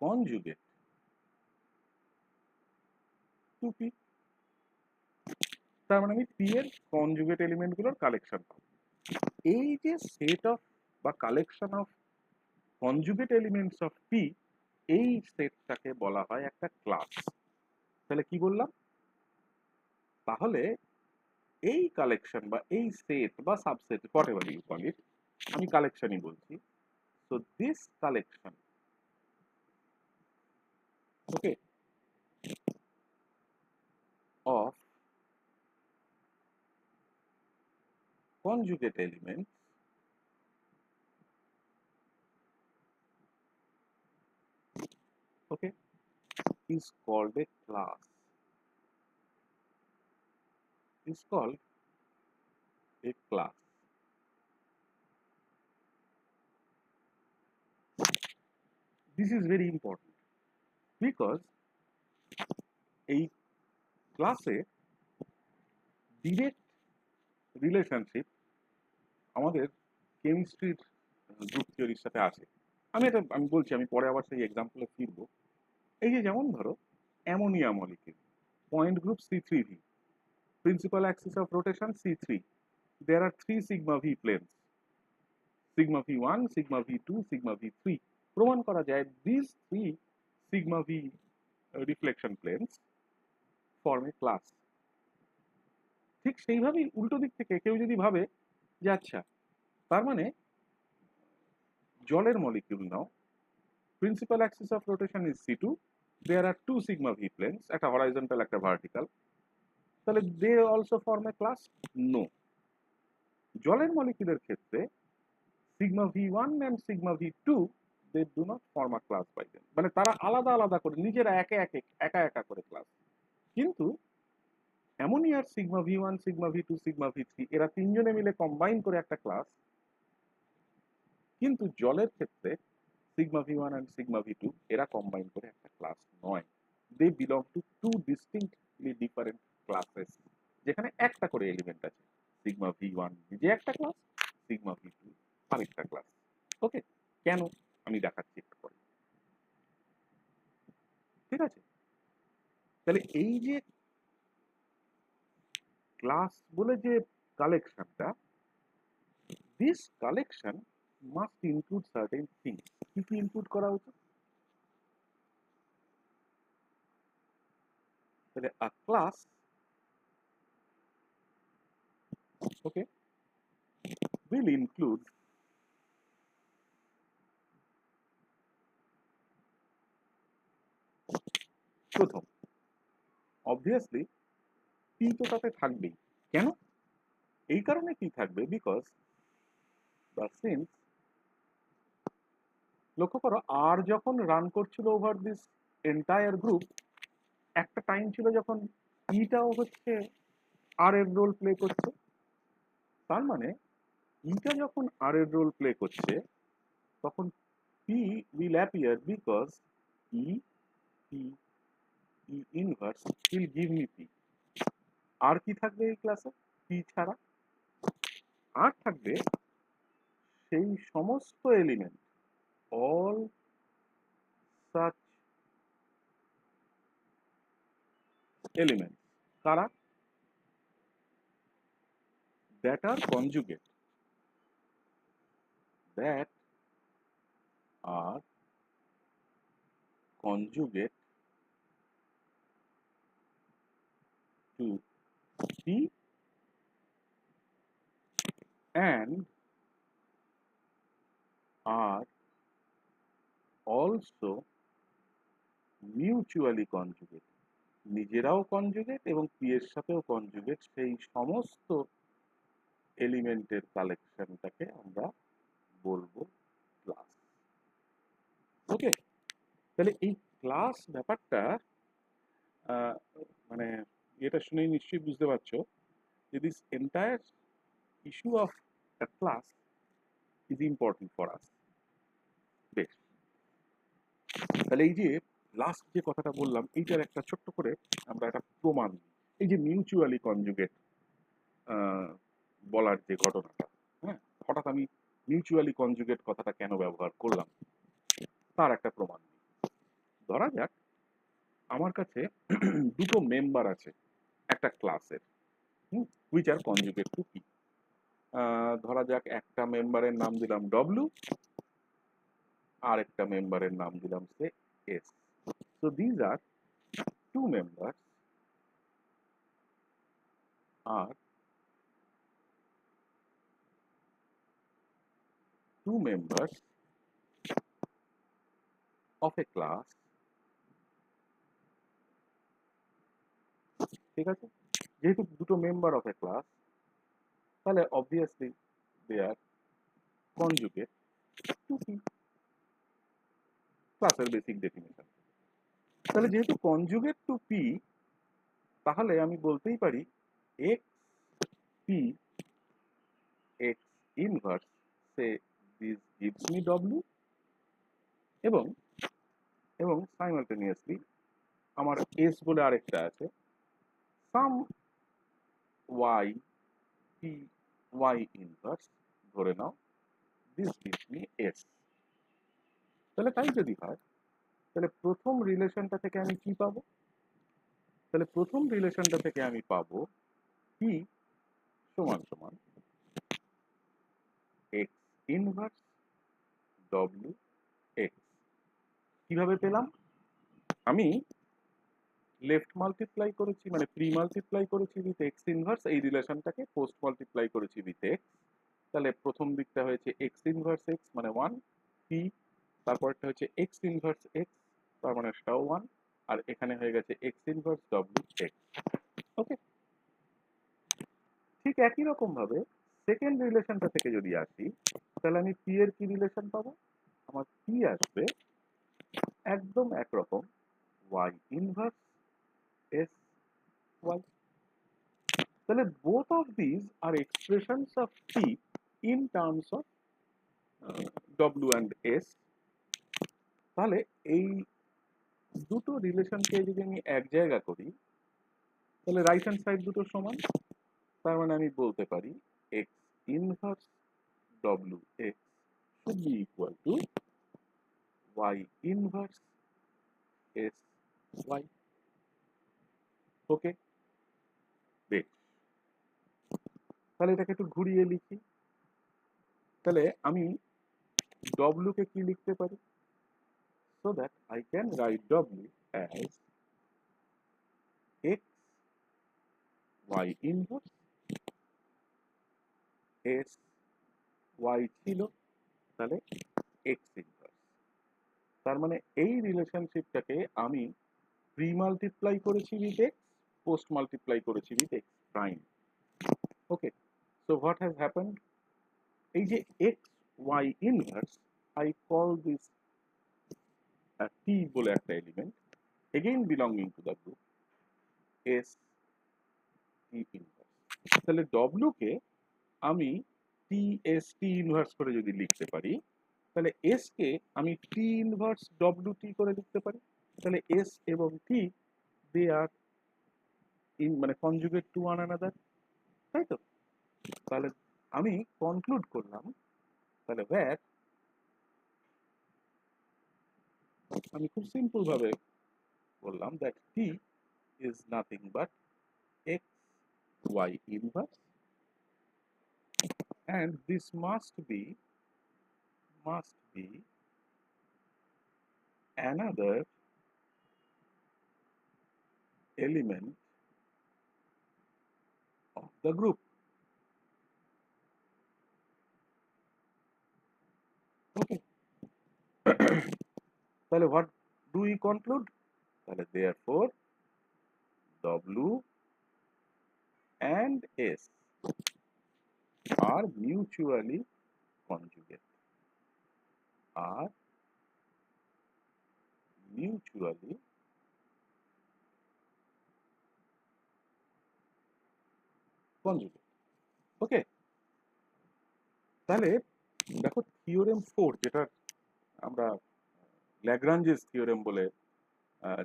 conjugate to p, তার মানে আমি p এর কনজুগেট এলিমেন্ট গুলোর কালেকশন পাবো। এই যে সেট অফ বা collection of conjugate elements of p, এই সেটটাকে বলা হয় একটা ক্লাস। তাহলে কি বললাম? তাহলে এই কালেকশন বা এই সেট বা subset whatever you call it, আমি কালেকশনই বলছি। So this collection okay of conjugate elements okay is called a class, is called a class. This is very important because এই ক্লাসে ডিরেক্ট রিলেশনশিপ আমাদের কেমিস্ট্রির গ্রুপ থিওরির সাথে আছে। আমি বলছি, আমি পরে আবার সেই এক্সাম্পলে ফিরবো। এই যে যেমন ধরো ammonia molecule, point group C3V, principal axis of rotation C3, there are 3 sigma v planes, sigma v1, sigma v2, sigma v3। প্রমাণ করা যায় these 3 sigma v reflection planes form a class। ঠিক সেইভাবেই উল্টো দিক থেকে কেউ যদি ভাবে যে আচ্ছা, তার মানে জলের molecule now, principal axis of rotation is C2, there are 2 sigma v planes, একটা হরাইজন্টাল একটা ভার্টিক্যাল, তাহলে they also form a class? No, জলের মলিকিউলের ক্ষেত্রে sigma v1 and sigma v2 they do not form a class by them, মানে তারা আলাদা আলাদা করে নিজেরা একা একা করে ক্লাস। কিন্তু অ্যামোনিয়ার sigma v1, sigma v2, sigma v3 এরা তিনজনে মিলে কম্বাইন করে একটা ক্লাস। কিন্তু জলের ক্ষেত্রে sigma v1 and sigma v2 এরা কম্বাইন করে একটা ক্লাস নয়, they belong to two distinctly different classes, যেখানে একটা করে এলিমেন্ট আছে। সিগমা v1 নিজে একটা ক্লাস, সিগমা v2 আরেকটা ক্লাস। ওকে, কেন আমি দেখাচ্ছি একটু পরে, ঠিক আছে? তাহলে এই যে ক্লাস বলে যে কালেকশনটা, this collection must include certain things. কি কি ইনক্লুড করা উচিত? তাহলে আ ক্লাস ওকে উইল ইনক্লুড প্রথম অবভিয়াসলি পি তো তাতে থাকবেই। কেন? এই কারণে কি থাকবে, বিকজ দ্য সিন্স, লক্ষ্য করো আর যখন রান করছিল ওভার দিস এন্টায়ার গ্রুপ, একটা টাইম ছিল যখন ইটাও হচ্ছে আর এর রোল প্লে করছে। তার মানে ইটা যখন আর এর রোল প্লে করছে তখন P will appear, because E P E inverse will give me P. আর কি থাকবে এই ক্লাসে পি ছাড়া? আর থাকবে সেই সমস্ত এলিমেন্ট, অল সাচ এলিমেন্ট, কারা? That are conjugate, that are conjugate to P and are also mutually conjugate, নিজেরাও কনজুগেট এবং পি এর সাথেও কনজুগেট, সেই সমস্ত এলিমেন্টের কালেকশনটাকে আমরা বলবো ক্লাস। ওকে, তাহলে এই ক্লাস ব্যাপারটা মানে এটা শুনেই নিশ্চয়ই বুঝতে পারছো যে this entire issue of a class is important for us. বেশ, তাহলে এই যে লাস্ট যে কথাটা বললাম এইটার একটা ছোট্ট করে আমরা একটা প্রমাণ, এই যে মিউচুয়ালি কনজুগেট বলার যে ঘটনাটা, হ্যাঁ, হঠাৎ আমি মিউচুয়ালি কনজুগেট কথাটা কেন ব্যবহার করলাম তার একটা প্রমাণ। ধরা যাক আমার কাছে দুটো মেম্বার আছে একটা ক্লাসের, which are conjugate to P. ধরা যাক একটা মেম্বারের নাম দিলাম ডব্লিউ, আর একটা মেম্বারের নাম দিলাম say S. So these are two members are two members of a class, ঠিক আছে? যেহেতু দুটো মেম্বার অফ এ ক্লাস, তাহলে obviously they are conjugate to P, ক্লাসের বেসিক ডেফিনেশন। তাহলে যেহেতু কনজুগেট টু পি, তাহলে আমি বলতেই পারি X P X inverse say this gives me W, এবং এবং সাইমালটেনিয়াসলি আমার এস বলে আরেকটা আছে, some Y P Y inverse, ধরে নাও দিস গিভস মি এস। তাহলে তাই যদি হয়, তাহলে প্রথম রিলেশনটা থেকে আমি কি পাবো? তাহলে প্রথম রিলেশনটা থেকে আমি পাবো পি সমান সমান এক্স ইনভার্স ডব্লিউ এক্স। কিভাবে পেলাম? আমি লেফট মাল্টিপ্লাই করেছি, মানে প্রি মাল্টিপ্লাই করেছি উইথ এক্স ইনভার্স, এই রিলেশনটাকে পোস্ট মাল্টিপ্লাই করেছি উইথ এক্স। তাহলে প্রথম দিকটা হয়েছে এক্স ইনভার্স এক্স মানে 1 পি, তারপরটা হচ্ছে এক্স ইনভার্স এক্স তার মানে সেটাও 1, আর এখানে হয়ে গেছে এক্স ইনভার্স ডব্লিউ এক্স। ওকে, ঠিক একই রকম ভাবে সেকেন্ড রিলেশনটা থেকে যদি আসি, তাহলে আমি পি এর কি রিলেশন পাবো? আমার পি আসবে একদম একরকম ওয়াই ইনভার্স এস ওয়াই। তাহলে both of this are expressions of P in terms of W and S. তাহলে এই দুটো রিলেশনকে যদি আমি এক জায়গা করি, তাহলে রাইট হ্যান্ড সাইড দুটো সমান, তার মানে আমি বলতে পারি x inverse W x should be equal to y inverse s y. ওকে, বেশ, তাহলে এটাকে একটু ঘুরিয়ে লিখি। তাহলে আমি w কে কি লিখতে পারি? So that I can write w as x y inverse s y ছিল, তাহলে x inverse। তার মানে এই রিলেশনশিপটাকে আমি প্রি মাল্টিপ্লাই করেছি উইথ এক্স, পোস্ট মাল্টিপ্লাই করেছি with X prime. Okay, so what has happened? এই যে X Y inverse, I call this T বলে একটা element, again belonging to the group S T inverse. তাহলে ডব্লিউ কে আমি T S T inverse করে যদি লিখতে পারি, তাহলে এস কে আমি টি ইনভার্স ডব্লিউ টি করে লিখতে পারি। তাহলে এস এবং টি দে আর ইন মানে কনজুগেট টু ওয়ান অ্যানাদার, তাই তো? তাহলে আমি কনক্লুড করলাম তাহলে where আমি খুব সিম্পল ভাবে বললাম that t is nothing but x y inverse and this must be another element of the group. Okay. তাহলে what do we conclude? তাহলে therefore W and S are mutually conjugate. Are mutually conjugate. ওকে, তাহলে দেখো theorem 4 যেটা আমরা Lagrange's theorem বলে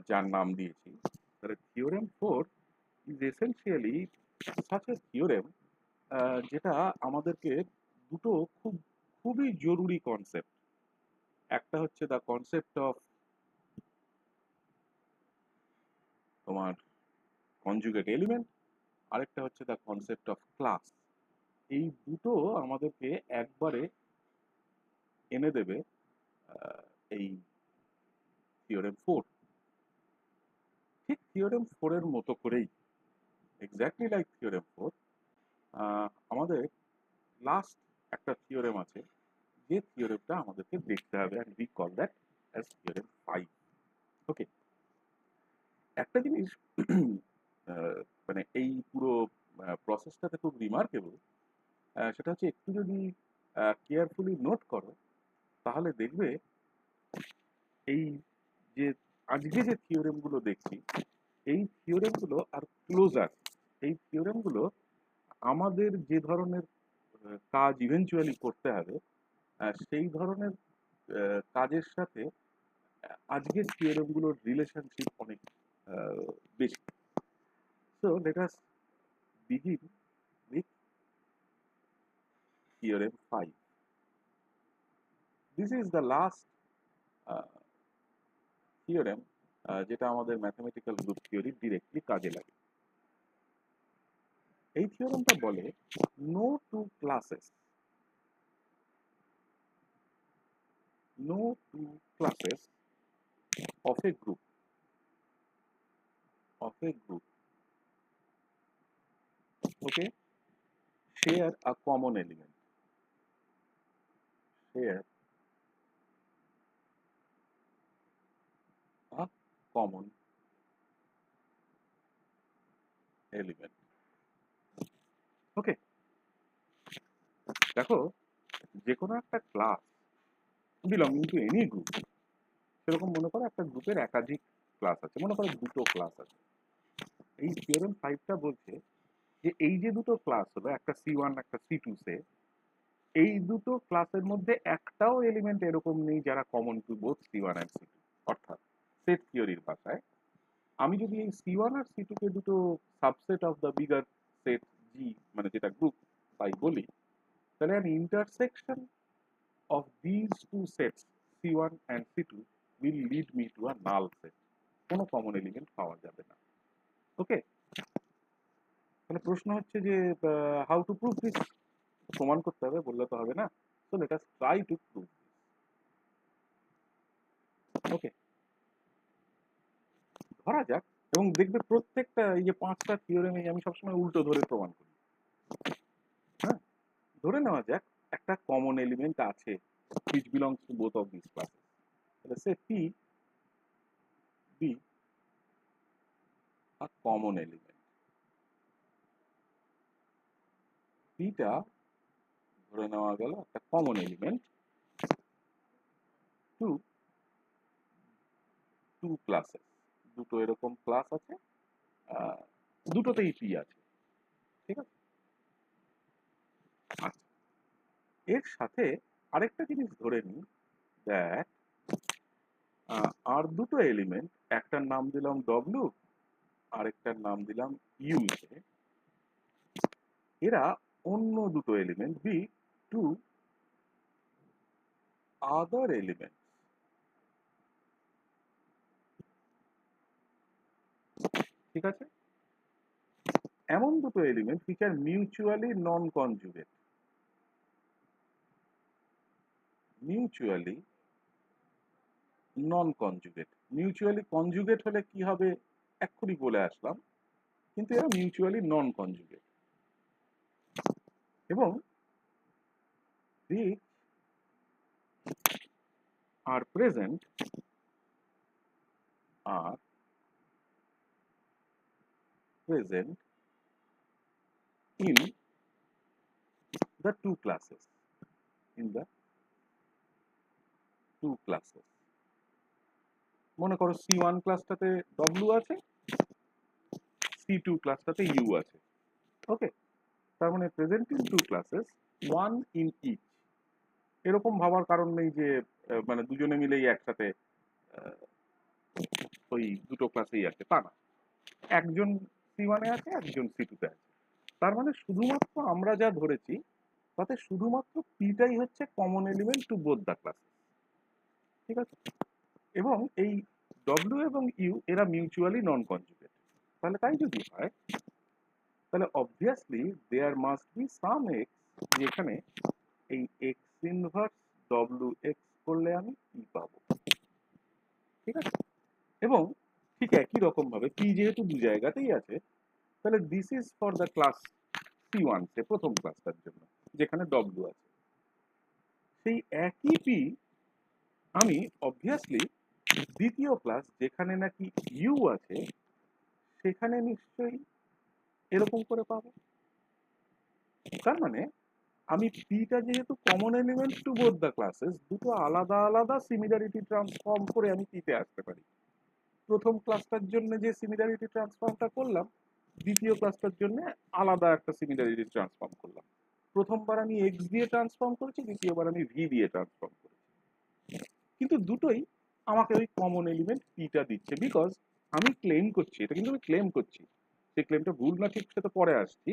যার নাম দিয়েছি, তাহলে theorem 4 is essentially such a theorem যেটা আমাদেরকে দুটো খুবই জরুরি কনসেপ্ট, একটা হচ্ছে দ্য কনসেপ্ট অফ তোমার কনজুগেট এলিমেন্ট, আরেকটা হচ্ছে দ্য কনসেপ্ট অফ ক্লাস। এই দুটো আমাদেরকে একবারে এনে দেবে এই থিওরেম 4। ঠিক থিওরেম 4 এর মতো করেই, এক্স্যাক্টলি লাইক থিওরেম 4, আমাদের লাস্ট একটা থিওরেম আছে, যে থিওরেমটা আমাদেরকে দেখতে হবে, and we call that as theorem 5. ওকে, একটা জিনিস মানে এই পুরো প্রসেসটাতে খুব রিমার্কেবল, সেটা হচ্ছে একটু যদি কেয়ারফুলি নোট করো তাহলে দেখবে এই যে আজকে যে থিওরেমগুলো দেখছি, এই থিওরেমগুলো আর ক্লোজার, এই থিওরেমগুলো আমাদের যে ধরনের কাজ ইভেনচুয়ালি করতে হবে সেই ধরনের কাজের সাথে আজকের থিওরেমগুলোর রিলেশনশিপ অনেক বেশি। So let us begin with theorem 5. This is the last theorem যেটা আমাদের ম্যাথমেটিক্যাল গ্রুপ থিওরি ডিরেক্টলি কাজে লাগে। এই থিওরেমটা বলে no two classes of a group okay share a common element, share a common element. ওকে, দেখো যে কোনো একটা class belonging to any group, সেরকম মনে করো একটা গ্রুপের একাধিক ক্লাস আছে, মনে করো দুটো ক্লাস আছে। এই থিওরেম 5টা বলছে যে এই যে দুটো ক্লাস হলো, একটা C1 একটা C2 সে, এই দুটো ক্লাসের মধ্যে একটাও এলিমেন্ট এরকম নেই যারা common to both C1 and C2। অর্থাৎ সেট থিওরির ভাষায় আমি যদি এই C1 আর C2 কে দুটো subset of the bigger set G, মানে যেটা গ্রুপ তাই বলি, তাহলে an intersection of these two sets C1 and C2 will lead me to a null set, কোনো কমন এলিমেন্ট পাওয়া যাবে না। ওকে, তাহলে প্রশ্ন হচ্ছে যে হাউ টু প্রুভ দিস, প্রমাণ করতে হবে, বললে তো হবে না। So let us try to prove. Okay, ধরা যাক, এবং দেখবে প্রত্যেকটা এই যে 5টা থিওরেমে আমি সবসময় উল্টো ধরে প্রমাণ করি। হ্যাঁ, ধরে নেওয়া যাক একটা কমন এলিমেন্ট আছে which belongs to both of these classes. তাহলে সে P be a common element. Pটা ধরে নেওয়া গেল একটা common element to two classes, দুটো এরকম ক্লাস আছে, দুটোতেই P আছে, ঠিক আছে। আচ্ছা, এর সাথে আরেকটা জিনিস ধরে নিই, দ্যাট আর দুটো এলিমেন্ট, একটার নাম দিলাম W, আরেকটার নাম দিলাম U, এরা অন্য দুটো element B two other elements, ঠিক আছে, এমন দুটো element which are mutually non-conjugate, mutually non-conjugate, mutually conjugate হলে কি হবে এক্ষুনি বলে আসলাম, কিন্তু এরা মিউচুয়ালি নন কনজুগেট এবং which are present in the two classes, in the two classes, মনে করো C1 ক্লাসটাতে W আছে, C2 ক্লাসটাতে U আছে, ওকে, তার মানে present in two classes, one in each. এরকম ভাবার কারণ নেই যে মানে দুজনে মিলেই একসাথে আহ, ওই দুটো ক্লাসেই আছে, তা না, একজন C1 এ আছে, একজন C2 তে আছে। তার মানে শুধুমাত্র আমরা যা ধরেছি তাতে শুধুমাত্র পিটাই হচ্ছে common element to both the class, ঠিক আছে, এবং এই ডব্লিউ এবং ইউ এরা মিউচুয়ালি নন কনজুগেট। তাহলে তাই যদি হয় তাহলে obviously there must be some X, যেখানে এই এক্স ইনভার্স ডব্লিউ এক্স করলে আমি ই পাবো, ঠিক আছে, এবং ঠিক একই রকম ভাবে পি যেহেতু দু জায়গাতেই আছে, তাহলে this is for the class C1, সে প্রথম ক্লাসটার জন্য যেখানে ডব্লিউ আছে, সেই একই পি আমি অবভিয়াসলি দ্বিতীয় ক্লাস যেখানে নাকি ইউ আছে সেখানে নিশ্চয়ই এরকম করে পাবো। তার মানে আমি পিটা যেহেতু common element to both the classes, দুটো আলাদা আলাদা সিমিলারিটি ট্রান্সফর্ম করে আমি পিতে আসতে পারি। প্রথম ক্লাসটার জন্য যে সিমিলারিটি ট্রান্সফর্মটা করলাম, দ্বিতীয় ক্লাসটার জন্য আলাদা একটা সিমিলারিটি ট্রান্সফর্ম করলাম। প্রথমবার আমি এক্স দিয়ে ট্রান্সফর্ম করেছি, দ্বিতীয়বার আমি ভি দিয়ে ট্রান্সফর্ম করেছি, কিন্তু দুটোই আমাকে ওই কমন এলিমেন্ট পিটা দিচ্ছে, বিকজ আমি ক্লেম করছি, এটা কিন্তু আমি ক্লেম করছি, সেই ক্লেমটা ভুল না ঠিক সেটা পরে আসছি,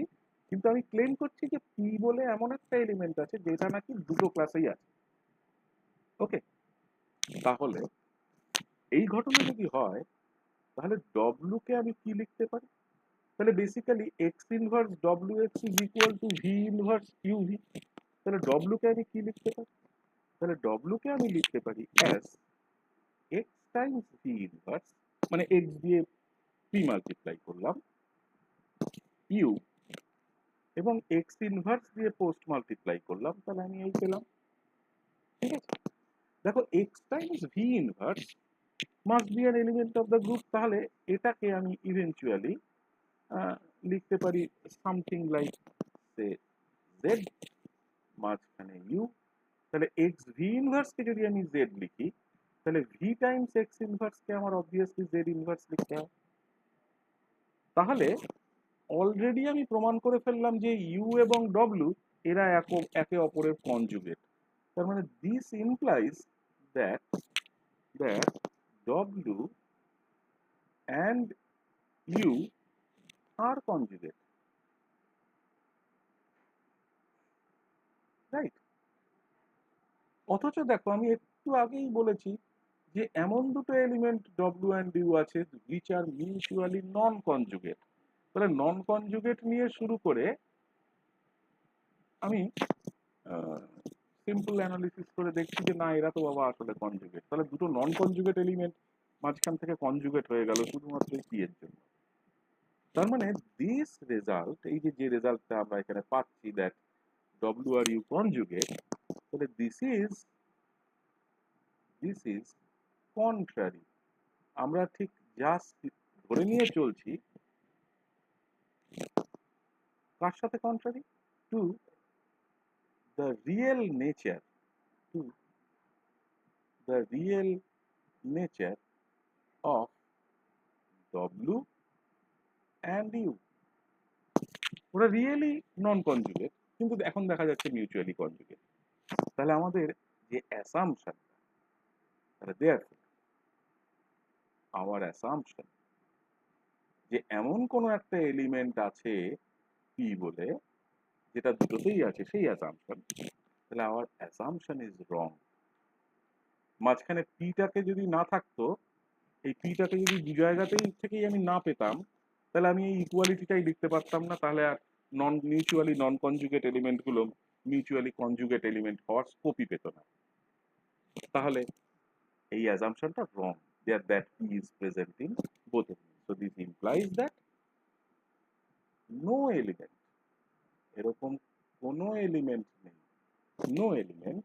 কিন্তু আমি ক্লেম করছি যে পি বলে এমন একটা এলিমেন্ট আছে যেটা নাকি দুটো ক্লাসেই আছে, ওকে। তাহলে এই ঘটনা যদি হয় তাহলে ডব্লু কে আমি কি লিখতে পারি, তাহলে basically x inverse W x is equal to V inverse U V. তাহলে ডব্লু কে আমি কি লিখতে পারি, তাহলে ডব্লু কে আমি লিখতে পারি as x Times V inverse, মানে এক্স দিয়ে পি মাল্টিপ্লাই করলাম, ইউ এবং এক্স ইনভার্স দিয়ে পোস্ট মাল্টিপ্লাই করলাম, তাহলে আমি এই পেলাম, ঠিক আছে। দেখো x Times V inverse must be an element of the group, তাহলে এটাকে আমি ইভেনচুয়ালি লিখতে পারি সামথিং লাইক সে জেড মাঝখানে ইউ, তাহলে এক্স ভি ইনভার্সকে যদি আমি জেড লিখি তাহলে ভি টাইমস এক্স ইনভার্সকে আমার অবভিয়াসলি জেড ইনভার্স লিখতে হবে। তাহলে অলরেডি আমি প্রমাণ করে ফেললাম যে ইউ এবং ডব্লিউ এরা একে অপরের কনজুগেট। তার মানে this implies that that W and U are conjugate, right. অথচ দেখো আমি একটু আগেই বলেছি যে এমন দুটো এলিমেন্ট ডব্লিউ অ্যান্ড ইউ আছে which are mutually non conjugate. তাহলে নন কনজুগেট নিয়ে শুরু করে আমি সিম্পল অ্যানালিসিস করে দেখছি যে না এরা তো বাবা আসলে কনজুগেট, তাহলে দুটো নন কনজুগেট এলিমেন্ট মাঝখান থেকে কনজুগেট হয়ে গেল শুধুমাত্র পি এর জন্য। তার মানে দিস রেজাল্ট, এই যে যে রেজাল্টটা আমরা এখানে পাচ্ছি that W are U conjugate, তাহলে দিস ইজ কন্ট্রারি। আমরা ঠিক জাস্ট ধরে নিয়ে চলছি, কার সাথে contrary, to the real nature, to the real nature of W and U. ওরা রিয়েলি নন কনজুগেট, কিন্তু এখন দেখা যাচ্ছে মিউচুয়ালি কনজুগেট। তাহলে আমাদের যে অ্যাসাম্পশন, তাহলে দেয়ার আওয়ার অ্যাসাম্পশন যে এমন কোনো একটা এলিমেন্ট আছে পি বলে যেটা দুটোতেই আছে, সেই অ্যাসাম্পশন, তাহলে আওয়ার অ্যাসাম্পশন ইজ রং। মাঝখানে পিটাকে যদি না থাকতো, এই পিটাকে যদি দু জায়গাতেই থেকেই আমি না পেতাম, তাহলে আমি এই ইকুয়ালিটিটাই লিখতে পারতাম না, তাহলে আর মিউচুয়ালি নন কনজুগেট এলিমেন্ট গুলো মিউচুয়ালি কনজুগেট এলিমেন্ট হওয়ার স্কোপই পেত না। তাহলে এই অ্যাজাম্পশনটা রং, that P is present in both elements. So this implies that no element, এরকম কোনো এলিমেন্ট নেই, no element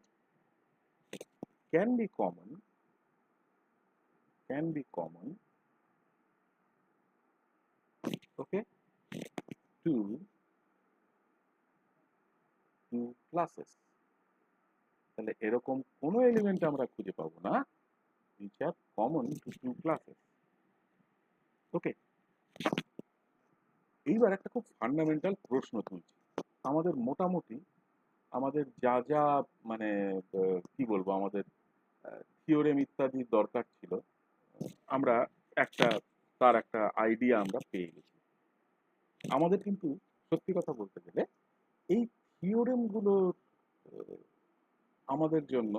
can be common, okay, to two classes. তাহলে এরকম কোনো এলিমেন্ট আমরা খুঁজে পাবো না which are common to two classes. ওকে, এইবার একটা খুব ফান্ডামেন্টাল প্রশ্ন তুলছি। আমাদের মোটামুটি আমাদের যা যা মানে কি বলবো, আমাদের থিওরেম ইত্যাদি দরকার ছিল, আমরা তার একটা আইডিয়া আমরা পেয়ে গেছি। আমাদের কিন্তু সত্যি কথা বলতে গেলে এই থিওরেম গুলো আমাদের জন্য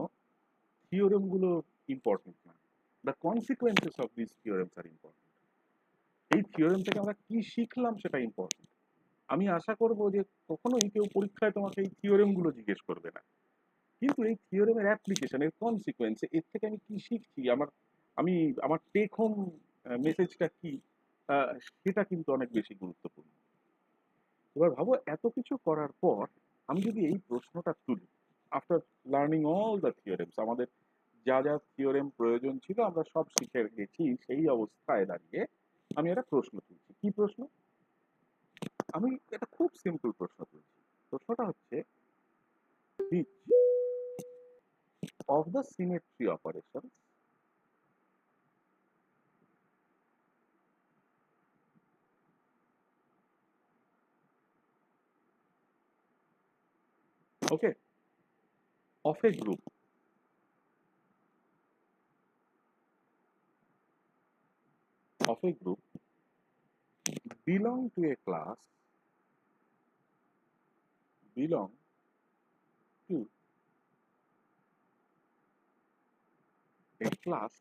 থিওরেম গুলো ইম্পর্টেন্ট না, the consequences of this theorems are important. এই থিওরেম থেকে আমরা কি শিখলাম সেটা ইম্পর্টেন্ট। আমি আশা করব যে কখনোই কেউ পরীক্ষায় তোমাকে এই থিওরেম গুলো জিজ্ঞেস করবে না, কিন্তু এই থিওরেমের অ্যাপ্লিকেশন, এর কনসিকুয়েন্স, এর থেকে আমি কি শিখছি, আমার টেক হোম মেসেজটা কি, সেটা কিন্তু অনেক বেশি গুরুত্বপূর্ণ। এবার ভাবো, এত কিছু করার পর আমি যদি এই প্রশ্নটা তুলি, after learning all the theorems, আমাদের যা যা থিওরেম প্রয়োজন ছিল আমরা সব শিখে গেছি, সেই অবস্থায় দাঁড়িয়ে আমি একটা প্রশ্ন তুলছি। কি প্রশ্ন? আমি একটা খুব সিম্পল প্রশ্ন তুলছি। প্রশ্নটা হচ্ছে, which of the symmetry operations okay of a group belong to a class belong to a class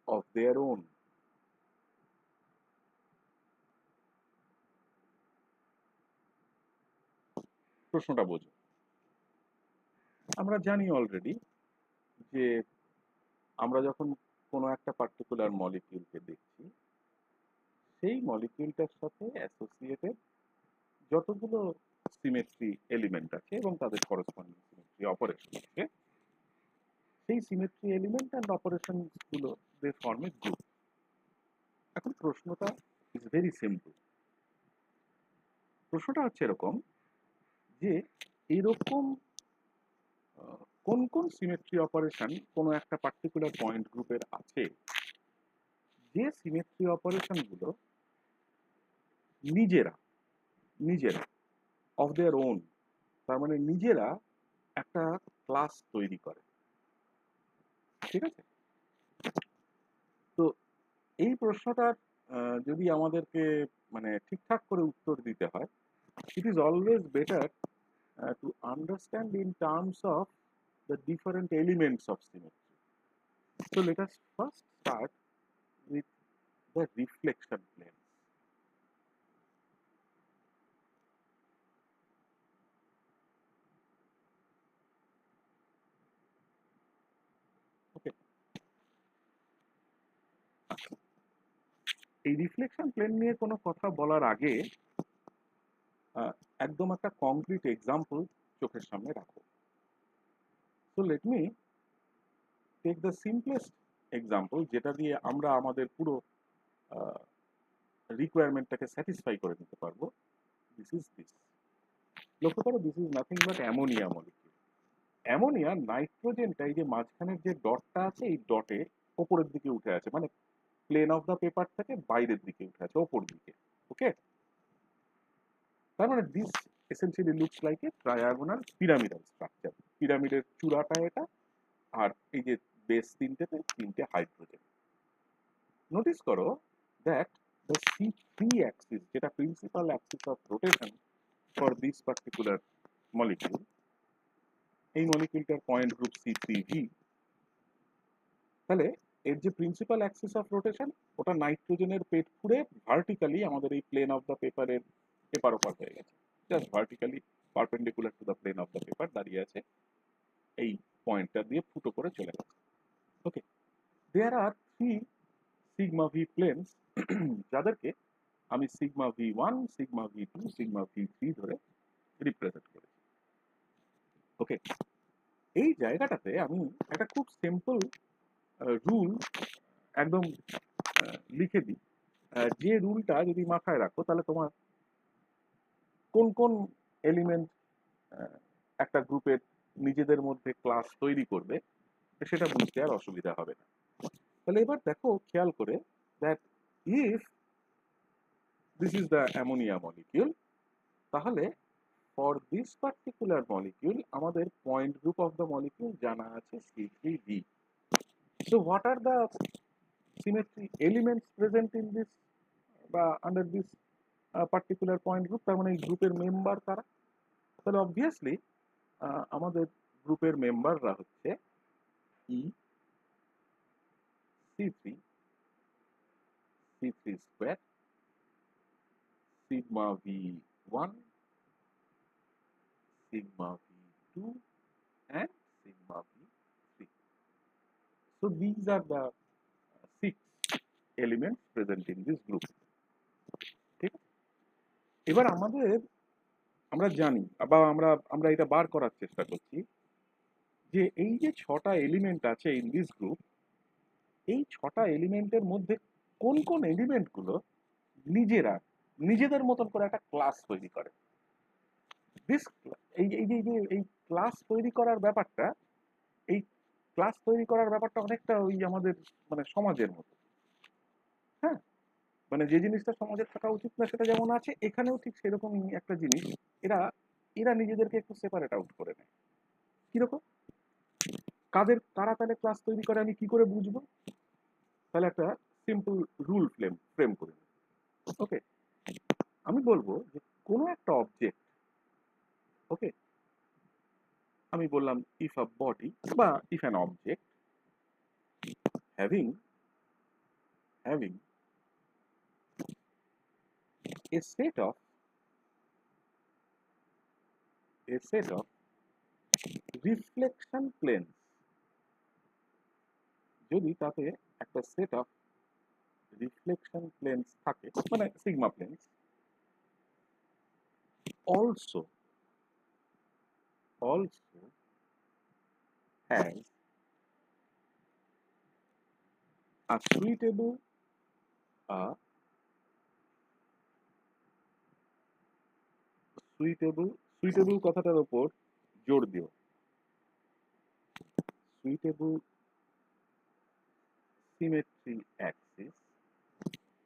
of their own? প্রশ্নটা বোঝো। আমরা জানি অলরেডি যে আমরা যখন কোনো একটা পার্টিকুলার মলিকিউলকে দেখছি, সেই মলিকিউলটার সাথে অ্যাসোসিয়েটেড যতগুলো সিমেট্রি এলিমেন্ট আছে এবং তাদের করসপন্ডিং সিমেট্রি অপারেশন আছে, সেই সিমেট্রি এলিমেন্ট অ্যান্ড অপারেশন গুলো দে ফর্ম এ গ্রুপ। এখন প্রশ্নটা ইজ ভেরি সিম্পল। প্রশ্নটা হচ্ছে এরকম যে এরকম কোন কোন সিমেট্রি অপারেশন কোনো একটা পার্টিকুলার পয়েন্ট গ্রুপের আছে, যে সিমেট্রি অপারেশন গুলো নিজেরা নিজেরা অফ দেয়ার ওন, তার মানে নিজেরা একটা ক্লাস তৈরি করে। ঠিক আছে? তো এই প্রশ্নটার যদি আমাদেরকে মানে ঠিকঠাক করে উত্তর দিতে হয়, it is always better to understand in terms of the different elements of symmetry. So let us first start with the reflection plane. Okay. এই রিফ্লেকশন প্লেন নিয়ে কোনো কথা বলার আগে একদম একটা কংক্রিট এক্সাম্পল চোখের সামনে রাখো। So let me take the simplest example, যেটা দিয়ে আমরা আমাদের পুরো রিকোয়ারমেন্টটাকে স্যাটিসফাই করে নিতে পারবো। This is this. লক্ষ্য করো, this is nothing but ammonia molecule. Ammonia নাইট্রোজেনটা, এই যে মাঝখানের যে ডটটা আছে, এই ডটে ওপরের দিকে উঠে আছে, মানে প্লেন অফ দ্য পেপার থেকে বাইরের দিকে উঠে আছে, ওপর দিকে। ওকে, তার মানে this essentially looks like a trigonal pyramidal structure. পিরামিডের চূড়াটা এটা, আর এই যে বেস তিনটে হাইড্রোজেন। নোটিস করো দ্যাট দ্য C3 অ্যাক্সিস, যেটা principal axis of rotation for this particular molecule, এই মলিকিউলটার পয়েন্ট গ্রুপ C3V, তাহলে এর যে প্রিন্সিপাল অ্যাক্সিস অফ রোটেশন, ওটা নাইট্রোজেনের পেট ফুঁড়ে ভার্টিক্যালি আমাদের এই প্লেন অফ দ্য পেপারের এপার ওপার হয়ে গেছে, just vertically perpendicular to the plane of the paper দাঁড়িয়ে আছে, এই পয়েন্টটা দিয়ে ফুটো করে চলে গেছে। Okay, there are three sigma V planes যাদেরকে আমি sigma V one, sigma V two, sigma V three ধরে রিপ্রেজেন্ট করি। ওকে, এই জায়গাটাতে আমি একটা খুব সিম্পল রুল একদম লিখে দিই, যে রুলটা যদি মাথায় রাখো তাহলে তোমার কোন কোন এলিমেন্ট একটা গ্রুপের নিজেদের মধ্যে ক্লাস তৈরি করবে সেটা বুঝতে আর অসুবিধা হবে না। তাহলে এবার দেখো খেয়াল করে, that if this is the ammonia molecule, তাহলে ফর দিস পার্টিকুলার মলিকিউল আমাদের point group of the molecule জানা আছে C3D। So what are the symmetry elements present in this বা under this particular point group? তার মানে এই গ্রুপের member কারা? তাহলে অবভিয়াসলি আমাদের গ্রুপের মেম্বাররা হচ্ছে E, C3, C3 square, sigma V1, sigma V2 and sigma V3. So these are the six elements present in this group. ঠিক আছে? এবার আমরা জানি বা আমরা এটা বার করার চেষ্টা করছি যে এই যে ছটা এলিমেন্ট আছে ইন দিস গ্রুপ, এই ছটা এলিমেন্টের মধ্যে কোন কোন এলিমেন্টগুলো নিজেদের মতন করে একটা ক্লাস তৈরি করে। দিস এই ক্লাস তৈরি করার ব্যাপারটা, এই ক্লাস তৈরি করার ব্যাপারটা অনেকটা ওই আমাদের মানে সমাজের মতো। হ্যাঁ, মানে যে জিনিসটা সমাজে থাকা উচিত না সেটা যেমন আছে, এখানেও ঠিক সেরকমই একটা জিনিস। এরা এরা নিজেদেরকে একটু সেপারেট আউট করে নেয়। কিরকম? কারা তাহলে ক্লাস তৈরি করে আমি কি করে বুঝবো? তাহলে একটা সিম্পল রুল ফ্রেম করে নিই। ওকে, আমি বলবো যে কোনো একটা অবজেক্ট, ওকে, আমি বললাম ইফ আ বডি বা if an object having having a set of reflection plane, যদি তাতে একটা সেট অফ রিফ্লেকশন প্লেনস থাকে মানে sigma planes, also has a uh, suitable কথাটার উপর জোর দিও, সুইটেবল সিমেট্রি অ্যাক্সিস।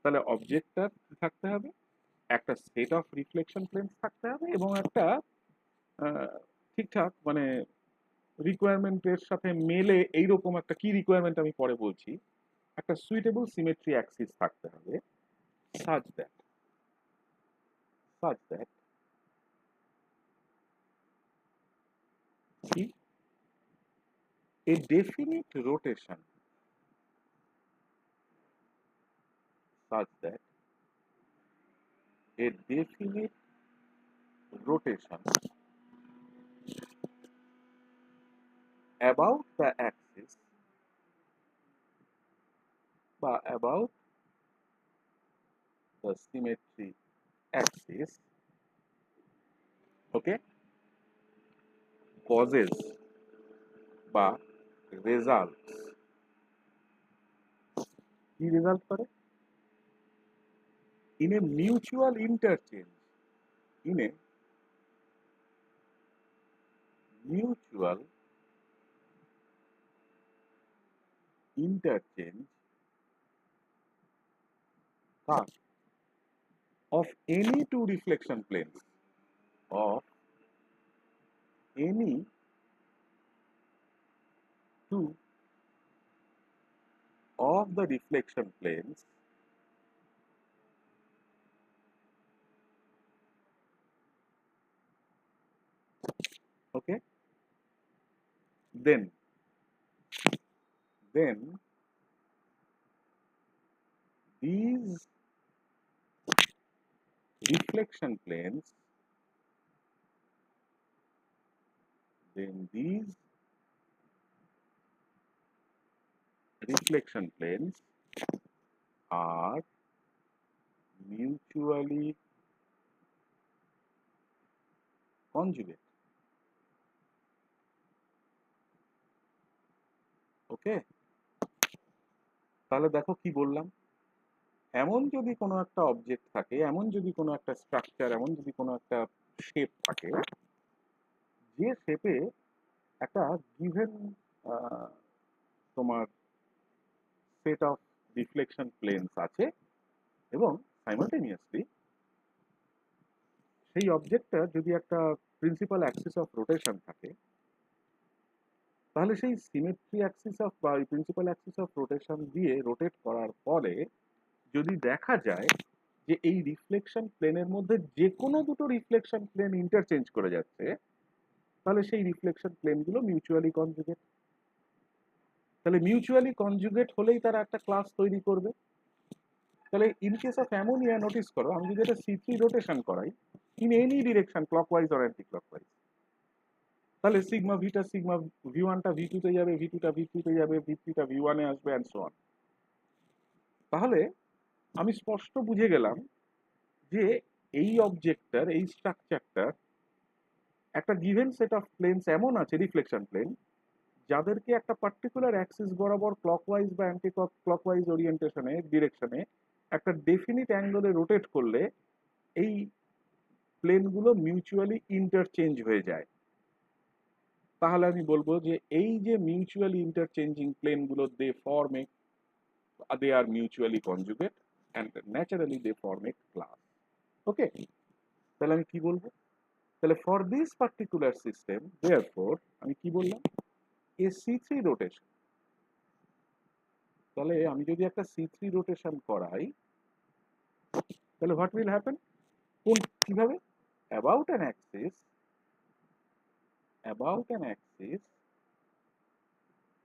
তাহলে অবজেক্টটার থাকতে হবে, একটা সেট অফ রিফ্লেকশন প্লেনস থাকতে হবে এবং একটা ঠিকঠাক মানে রিকোয়ারমেন্টের সাথে মেলে এইরকম একটা কি রিকোয়ারমেন্ট আমি পরে বলছি, একটা সুইটেবল সিমেট্রি অ্যাক্সিস থাকতে হবে such that a definite rotation, such that a definite rotation about the axis বা about the symmetry axis, okay, causes বা results, কি রেজাল্ট করে? in a mutual interchange, in a mutual interchange of any two reflection planes, of any two of the reflection planes okay, then reflection planes, then these reflection planes are mutually conjugate. ওকে, তাহলে দেখো কি বললাম, এমন যদি কোনো একটা object থাকে, এমন যদি কোনো একটা স্ট্রাকচার, এমন যদি কোনো একটা শেপ থাকে, যে শেপে একটা গিভেন তোমার সেট অফ রিফ্লেকশন প্লেনস আছে, এবং সাইমালটেনিয়াসলি সেই অবজেক্টটা যদি একটা প্রিন্সিপাল অ্যাক্সিস অফ রোটেশন থাকে, তাহলে সেই সিমেট্রি অ্যাক্সিস অফ বা প্রিন্সিপাল অ্যাক্সিস অফ রোটেশন দিয়ে রোটেট করার পরে যদি দেখা যায় যে এই রিফ্লেকশন প্লেনের মধ্যে যে কোনো দুটো রিফ্লেকশন প্লেন ইন্টারচেঞ্জ করে যাচ্ছে, তাহলে সেই রিফ্লেকশন প্লেনগুলো মিউচুয়ালি কনজুগেট। তাহলে মিউচুয়ালি কনজুগেট হলেই তারা একটা ক্লাস তৈরি করবে। তাহলে in case of ammonia notice করো, আমি যদি এটা C3 রোটেশন করাই in any direction, clockwise or anti clockwise, তাহলে সিগমা ভিটা সিগমা V1টা V2 তে যাবে, V2টা V3 তে যাবে, V3টা V1 এ আসবে, অ্যান্ড সো অন। তাহলে আমি স্পষ্ট বুঝে গেলাম যে এই অবজেক্টটার, এই স্ট্রাকচারটার একটা গিভেন সেট অফ প্লেনস এমন আছে, রিফ্লেকশন প্লেন, যাদেরকে একটা পার্টিকুলার অ্যাক্সিস বরাবর ক্লকওয়াইজ বা অ্যান্টি ক্লকওয়াইজ ওরিয়েন্টেশনে, ডিরেকশনে একটা ডেফিনিট অ্যাঙ্গেলে রোটেট করলে এই প্লেনগুলো মিউচুয়ালি ইন্টারচেঞ্জ হয়ে যায়। তাহলে আমি বলবো যে এই যে মিউচুয়ালি ইন্টারচেঞ্জিং প্লেনগুলো, they are mutually conjugate and naturally they form a class. ওকে, তাহলে আমি কি বলবো, তাহলে for this particular system therefore আমি কি বললাম, এ C3 রোটেশন। তাহলে আমি যদি একটা C3 রোটেশন করাই, তাহলে হোয়াট উইল হ্যাপেন, কোন কিভাবে, about an axis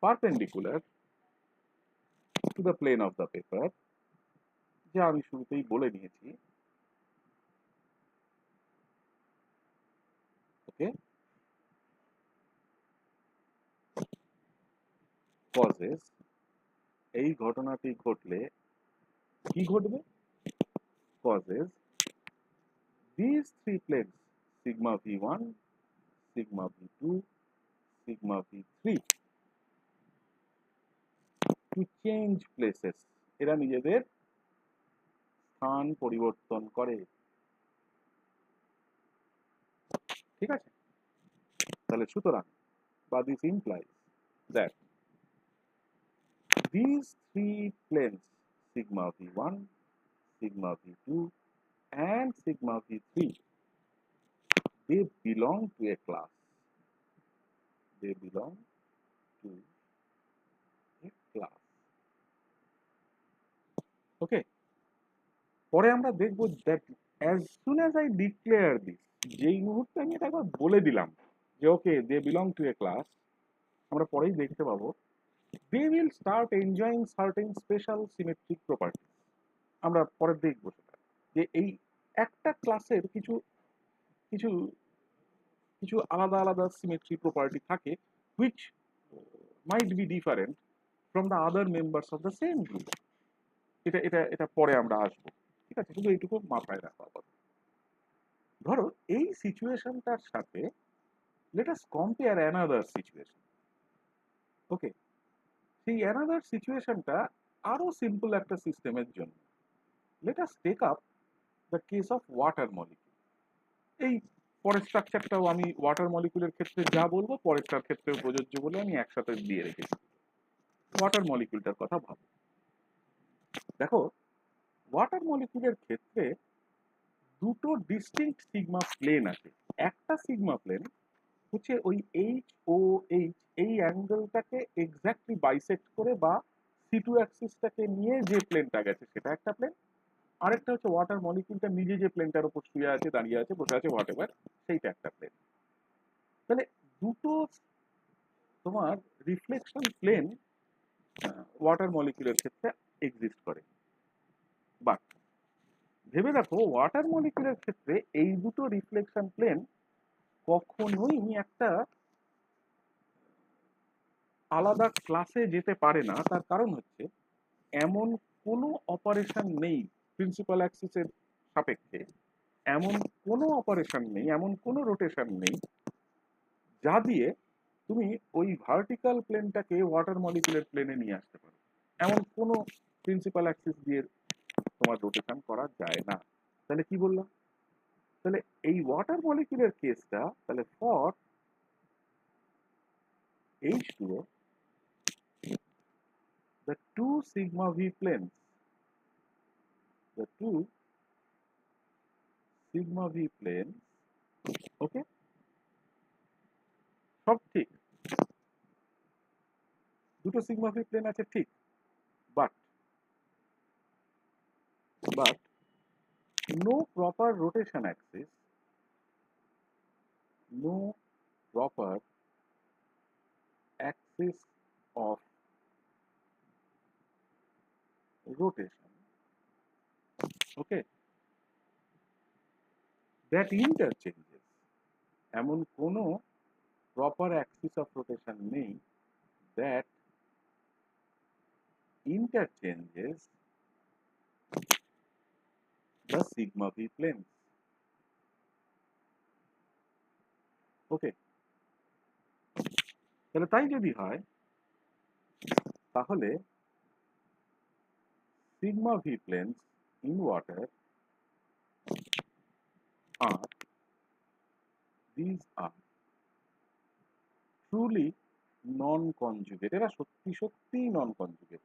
perpendicular to the plane of the paper, যা আমি শুরুতেই বলে নিয়েছি। ওকে, কজেস, এই ঘটনাটি ঘটলে কি ঘটবে, causes these three planes, sigma v1, sigma v2, sigma v3, to change places, এরা নিজেদের স্থান পরিবর্তন করে। ঠিক আছে, তাহলে সুতরাং বা this implies that these three planes, sigma v1, sigma v2 and sigma v3, they belong to a class, they belong to a class. ওকে, পরে আমরা দেখব that as soon as I declare this, যেই মুহূর্তে আমি এটা একবার বলে দিলাম যে okay they belong to a class, আমরা পরেই দেখতে পাবো they will start enjoying certain special symmetric property. আমরা পরে দেখবো সেটা, যে এই একটা ক্লাসের কিছু কিছু কিছু আলাদা আলাদা সিমেট্রি প্রপার্টি থাকে, which might be different from the other members of the same group. এটা এটা এটা পরে আমরা আসবো। ঠিক আছে, শুধু এইটুকু মাথায় রাখা হবে। ধরো এই সিচুয়েশনটার সাথে let us compare another situation. Okay, সেই অ্যানাদার সিচুয়েশনটা আরো সিম্পল একটা সিস্টেমের জন্য। Let us take up the case of water molecule. এই পরের স্ট্রাকচারটাও আমি ওয়াটার মলিকিউলের ক্ষেত্রে যা বলবো পরেরটার ক্ষেত্রেও প্রযোজ্য বলে আমি একসাথে দিয়ে রেখেছি। ওয়াটার মলিকিউলটার কথা ভাবো। দেখো, ওয়াটার মলিকিউলের ক্ষেত্রে দুটো ডিস্টিংক্ট সিগমা প্লেন আছে। একটা সিগমা প্লেন হচ্ছে ওই HOH, এই অ্যাঙ্গেলটাকে এক্স্যাক্টলি বাইসেক্ট করে বা C2 অ্যাক্সিসটাকে নিয়ে যে প্লেনটা গেছে সেটা একটা প্লেন। আরেকটা হচ্ছে ওয়াটার মলিকিউলটা নিজে যে প্লেনটার উপর শুয়ে আছে, দাঁড়িয়ে আছে, বসে আছে, হোয়াট এভার, সেইটা একটা প্লেন। তাহলে দুটো তোমার রিফ্লেকশন প্লেন ওয়াটার মলিকিউলের ক্ষেত্রে এক্সিস্ট করে। বাট ভেবে দেখো ওয়াটার মলিকিউলের ক্ষেত্রে এই দুটো রিফ্লেকশন প্লেন কখনোই একটা আলাদা ক্লাসে যেতে পারে না। তার কারণ হচ্ছে এমন কোনো অপারেশন নেই প্রিন্সিপাল অ্যাক্সিসের সাপেক্ষে, এমন কোনো অপারেশন নেই, এমন কোনো রোটেশন নেই যা দিয়ে তুমি ওই ভার্টিক্যাল প্লেনটাকে ওয়াটার মলিকুলার প্লেনে নিয়ে আসতে পারো। এমন কোনো প্রিন্সিপাল অ্যাক্সিস দিয়ে তোমার রোটেশন করা যায় না। তাহলে কি বললাম? তাহলে এই ওয়াটার মলিকুলার কেসটা, তাহলে for H2O the two sigma v planes, the two sigma v planes, ওকে, সব ঠিক, দুটো সিগমা ভি প্লেন আছে ঠিক, but but no proper rotation axis, no proper axis of rotation, okay, that interchanges, এমন কোনো proper axis of rotation নেই that interchanges the sigma v planes, ওকে। তাহলে তাই যদি হয় তাহলে sigma v planes in water are, these are truly non-conjugate, এরা সত্যি সত্যিই নন কনজুগেট,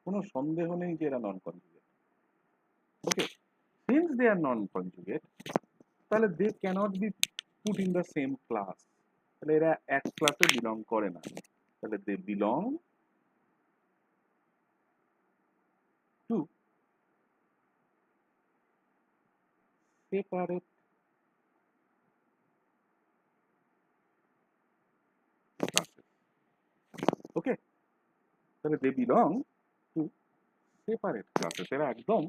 কোনো সন্দেহ নেই যে এরা non conjugate, okay. Since they are non conjugate, তাহলে they cannot be put in the same class, তাহলে এরা এক ক্লাসে বিলং করে না, তাহলে they belong to separate classes, okay. তাহলে they belong to separate classes, এরা একদম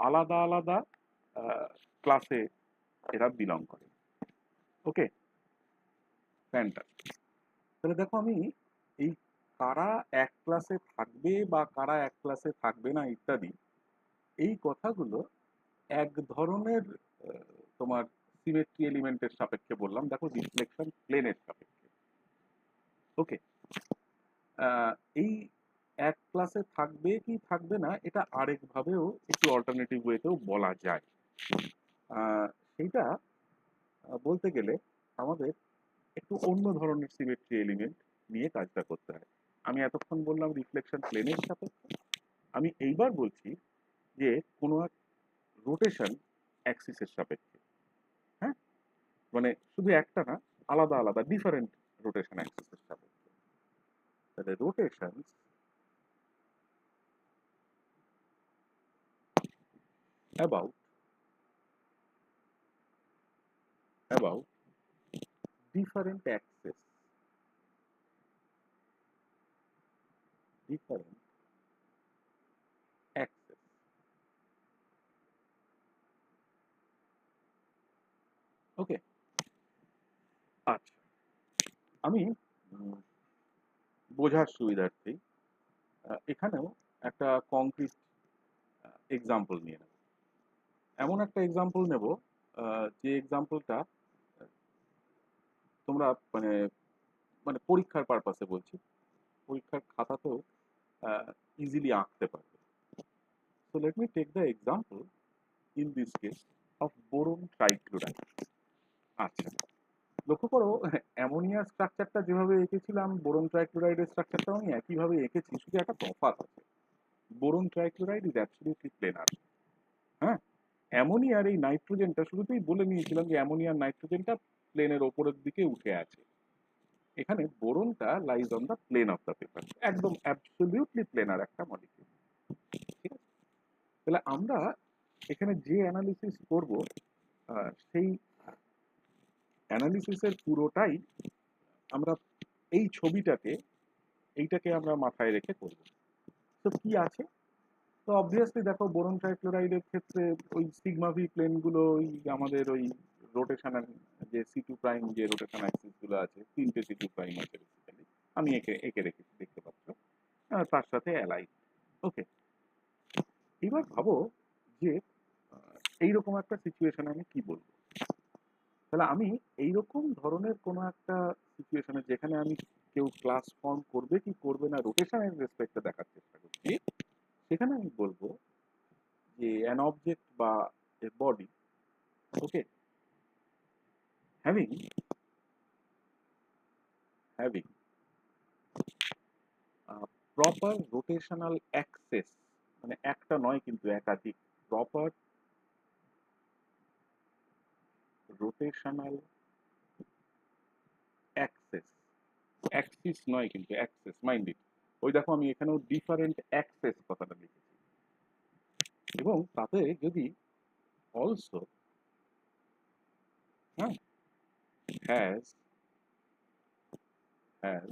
আলাদা আলাদা ক্লাসে এরা বিলং করে, ওকে, ফ্যান্টাস্টিক। তাহলে দেখো আমি এই কারা এক ক্লাসে থাকবে বা কারা এক ক্লাসে থাকবে না ইত্যাদি এই কথাগুলো এক ধরনের তোমার সিমেট্রি এলিমেন্টের সাপেক্ষে বললাম, দেখো রিফ্লেকশন প্লেনের সাপেক্ষে, ওকে। এই এক ক্লাসে থাকবে কি থাকবে না এটা আরেক ভাবেও একটু অল্টারনেটিভ ওয়েতেও বলা যায়। সেইটা বলতে গেলে আমাদের একটু অন্য ধরনের সিমেট্রি এলিমেন্ট নিয়ে কাজটা করতে হয়। আমি এতক্ষণ বললাম রিফ্লেকশন প্লেনের সাপেক্ষে, আমি এইবার বলছি যে কোনো এক রোটেশন অ্যাক্সিসের সাপেক্ষে, হ্যাঁ, মানে শুধু একটা না, আলাদা আলাদা ডিফারেন্ট রোটেশন অ্যাক্সিসের সাপেক্ষে। তাহলে rotation about different axes, different axes, ওকে। আচ্ছা, আমি বোঝার সুবিধার্থে এখানেও একটা কংক্রিট এক্সাম্পল নিয়ে নেব। এমন একটা এক্সাম্পল নেব যে এক্সাম্পলটা তোমরা মানে মানে পরীক্ষার পারপাসে বলছি, পরীক্ষার খাতাতেও ইজিলি আঁকতে পারবে। So let me take the example in this case of boron trichloride. আচ্ছা, লক্ষ্য করো অ্যামোনিয়ার স্ট্রাকচারটা যেভাবে এঁকেছিলাম বোরন ট্রাইক্লোরাইডের স্ট্রাকচারটাও আমি একইভাবে এঁকেছি, শুধু একটা তফাৎ আছে। Boron trichloride is absolutely planer, হ্যাঁ। অ্যামোনিয়ার এই নাইট্রোজেনটা শুরুতেই বলে নিয়েছিলাম যে অ্যামোনিয়ার নাইট্রোজেনটা প্লেনের ওপরের দিকে উঠে আছে, এখানে বোরনটা lies on the plane of the paper, একদম অ্যাবসলিউটলি প্লেনার একটা মলিকিউল, ঠিক আছে। তাহলে আমরা এখানে যে অ্যানালিসিস করব সেই অ্যানালিসিসের পুরোটাই আমরা এই ছবিটাকে এইটাকে আমরা মাথায় রেখে করব। তো কি আছে, তো অবভিয়াসলি দেখো বোরন ট্রাইক্লোরাইডের ক্ষেত্রে ওই সিগমা ভি প্লেনগুলো ওই আমাদের ওই রোটেশনাল যে সি2 প্রাইম যে রোটেশন অ্যাক্সিস গুলো আছে, তিনটে সি2 প্রাইম আছে বেসিক্যালি, আমি একে একে রেখেছি, দেখতে পাচ্ছ, তার সাথে অ্যালাই। ওকে, এবার ভাবো যে এইরকম একটা সিচুয়েশনে আমি কি বলবো। তাহলে আমি এইরকম ধরনের কোনো একটা সিচুয়েশনে যেখানে আমি কেউ ক্লাস ফর্ম করবে কি করবে না রোটেশনের রেসপেক্টে দেখার চেষ্টা করছি, সেখানে আমি বলবো যে অ্যান অবজেক্ট বা a body, okay, having having proper rotational axis, মানে একটা নয় কিন্তু একাধিক, প্রপার রোটেশনাল অ্যাক্সেস, অ্যাক্সিস নয় কিন্তু অ্যাক্সেস, মাইন্ড ইট। ওই দেখো আমি এখানেও ডিফারেন্ট অ্যাক্সেস কথাটা লিখেছি, এবং তাতে যদি অলসো হ্যাঁ হ্যাজ হ্যাজ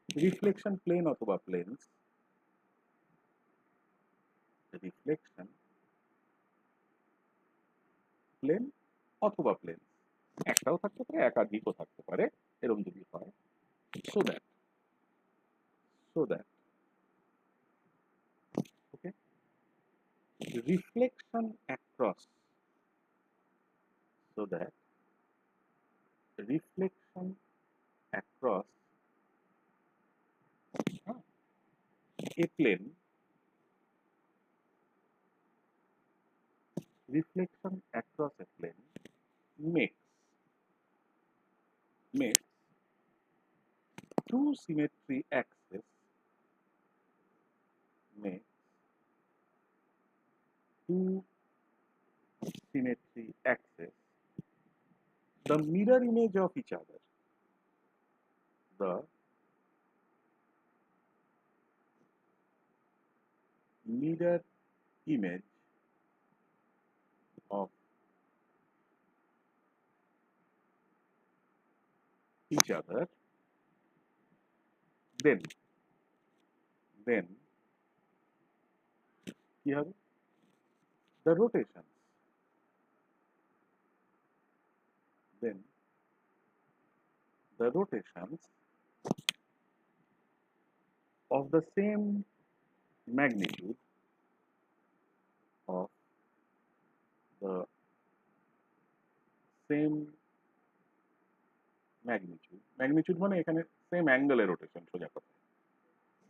রিফ্লেকশন প্লেন অথবা প্লেনস, রিফ্লেকশন প্লেন অথবা প্লেন, একটাও থাকতে পারে একাধিকও থাকতে পারে, এরকম যদি হয়, so that so that okay, reflection across, so that reflection across a plane, reflection across a plane makes two symmetry axes, makes two symmetry axes the mirror image of each other, the mirror image of each other, then কি হবে, the rotations, then the rotations of the same magnitude of the same magnitude মানে এখানে same অ্যাঙ্গেলের rotation, সোজা কথা,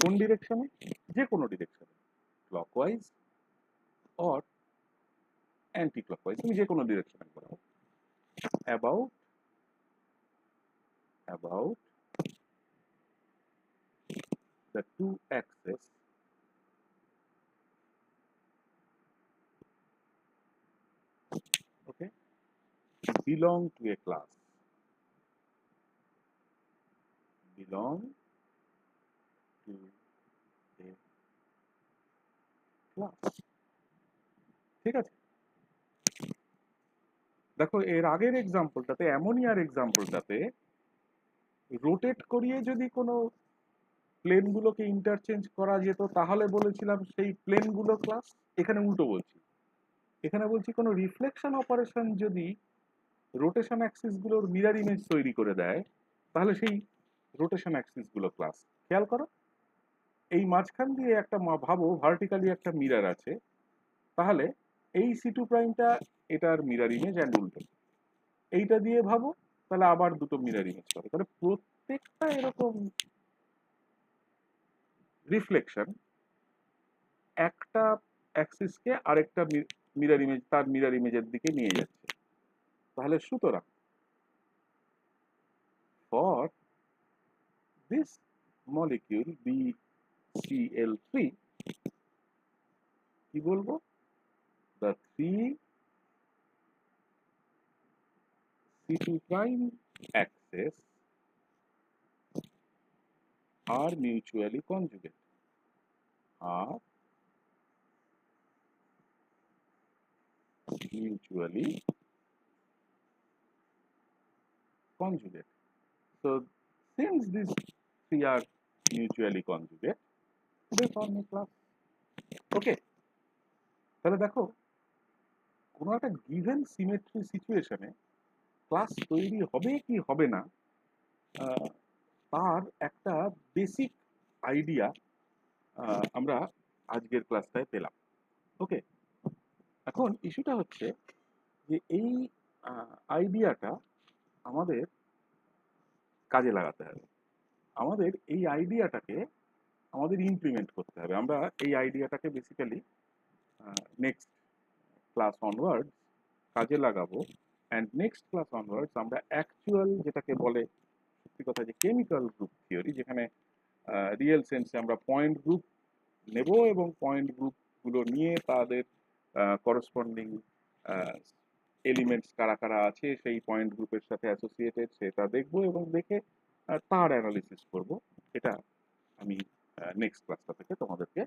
কোন ডিরেকশনে, যে কোনো ডিরেকশনে, ক্লকওয়াইজ অর অ্যান্টি ক্লকওয়াইজ, তুমি যে কোনো ডিরেকশনে করো, about about the two axes okay belong to a class, belong to a class, ঠিক আছে। দেখো এর আগের এক্সাম্পলটাতে, অ্যামোনিয়ার এক্সাম্পলটাতে রোটেট করিয়ে যদি কোনো প্লেনগুলোকে ইন্টারচেঞ্জ করা যেত তাহলে বলেছিলাম সেই প্লেনগুলো ক্লাস। এখানে উল্টো বলছি, এখানে বলছি কোনো রিফ্লেকশন অপারেশন যদি রোটেশন অ্যাক্সিস গুলোর মিরর ইমেজ তৈরি করে দেয় তাহলে সেই রোটেশন অ্যাক্সিস গুলো ক্লাস। খেয়াল করো, এই মাঝখান দিয়ে একটা ভাবো ভার্টিক্যালি একটা মিরর আছে, তাহলে এই সি2 প্রাইমটা এটার মিরর ইমেজ অ্যান্ড উল্টো, এইটা দিয়ে ভাবো তাহলে আবার দুটো মিরর ইমেজ হবে, তাহলে প্রত্যেকটা এরকম রিফ্লেকশন একটা অ্যাক্সিসকে আরেকটা মিরর ইমেজ, তার মিরর ইমেজের দিকে নিয়ে যাচ্ছে। তাহলে সুতরাং ফর দিস মলিকিউল BCl3 কি বলবো, the three C2 prime axes are mutually conjugate, are mutually conjugate. So since these three are mutually conjugate, they form a class. ওকে, তাহলে দেখো কোনো একটা গিভেন সিমেট্রি সিচুয়েশনে ক্লাস তৈরি হবে কি হবে না, আহ, তার একটা বেসিক আইডিয়া আমরা আজকের ক্লাসটায় পেলাম। ওকে, এখন ইস্যুটা হচ্ছে যে এই আইডিয়াটা আমাদের কাজে লাগাতে হবে। আমাদের এই আইডিয়াটাকে আমাদের ইমপ্লিমেন্ট করতে হবে। আমরা এই আইডিয়াটাকে বেসিক্যালি নেক্সট ক্লাস অনওয়ার্ডস কাজে লাগাবো। অ্যান্ড নেক্সট ক্লাস অনওয়ার্ডস আমরা অ্যাকচুয়াল যেটাকে বলে সত্যি কথা যে কেমিক্যাল গ্রুপ থিওরি, যেখানে রিয়েল সেন্সে আমরা পয়েন্ট গ্রুপ নেব এবং পয়েন্ট গ্রুপগুলো নিয়ে তাদের করসপন্ডিং এলিমেন্টস কারা কারা আছে সেই পয়েন্ট গ্রুপের সাথে অ্যাসোসিয়েটেড সেটা দেখবো এবং দেখে তার অ্যানালিসিস করব। এটা আমি নেক্সট ক্লাসটা থেকে তোমাদেরকে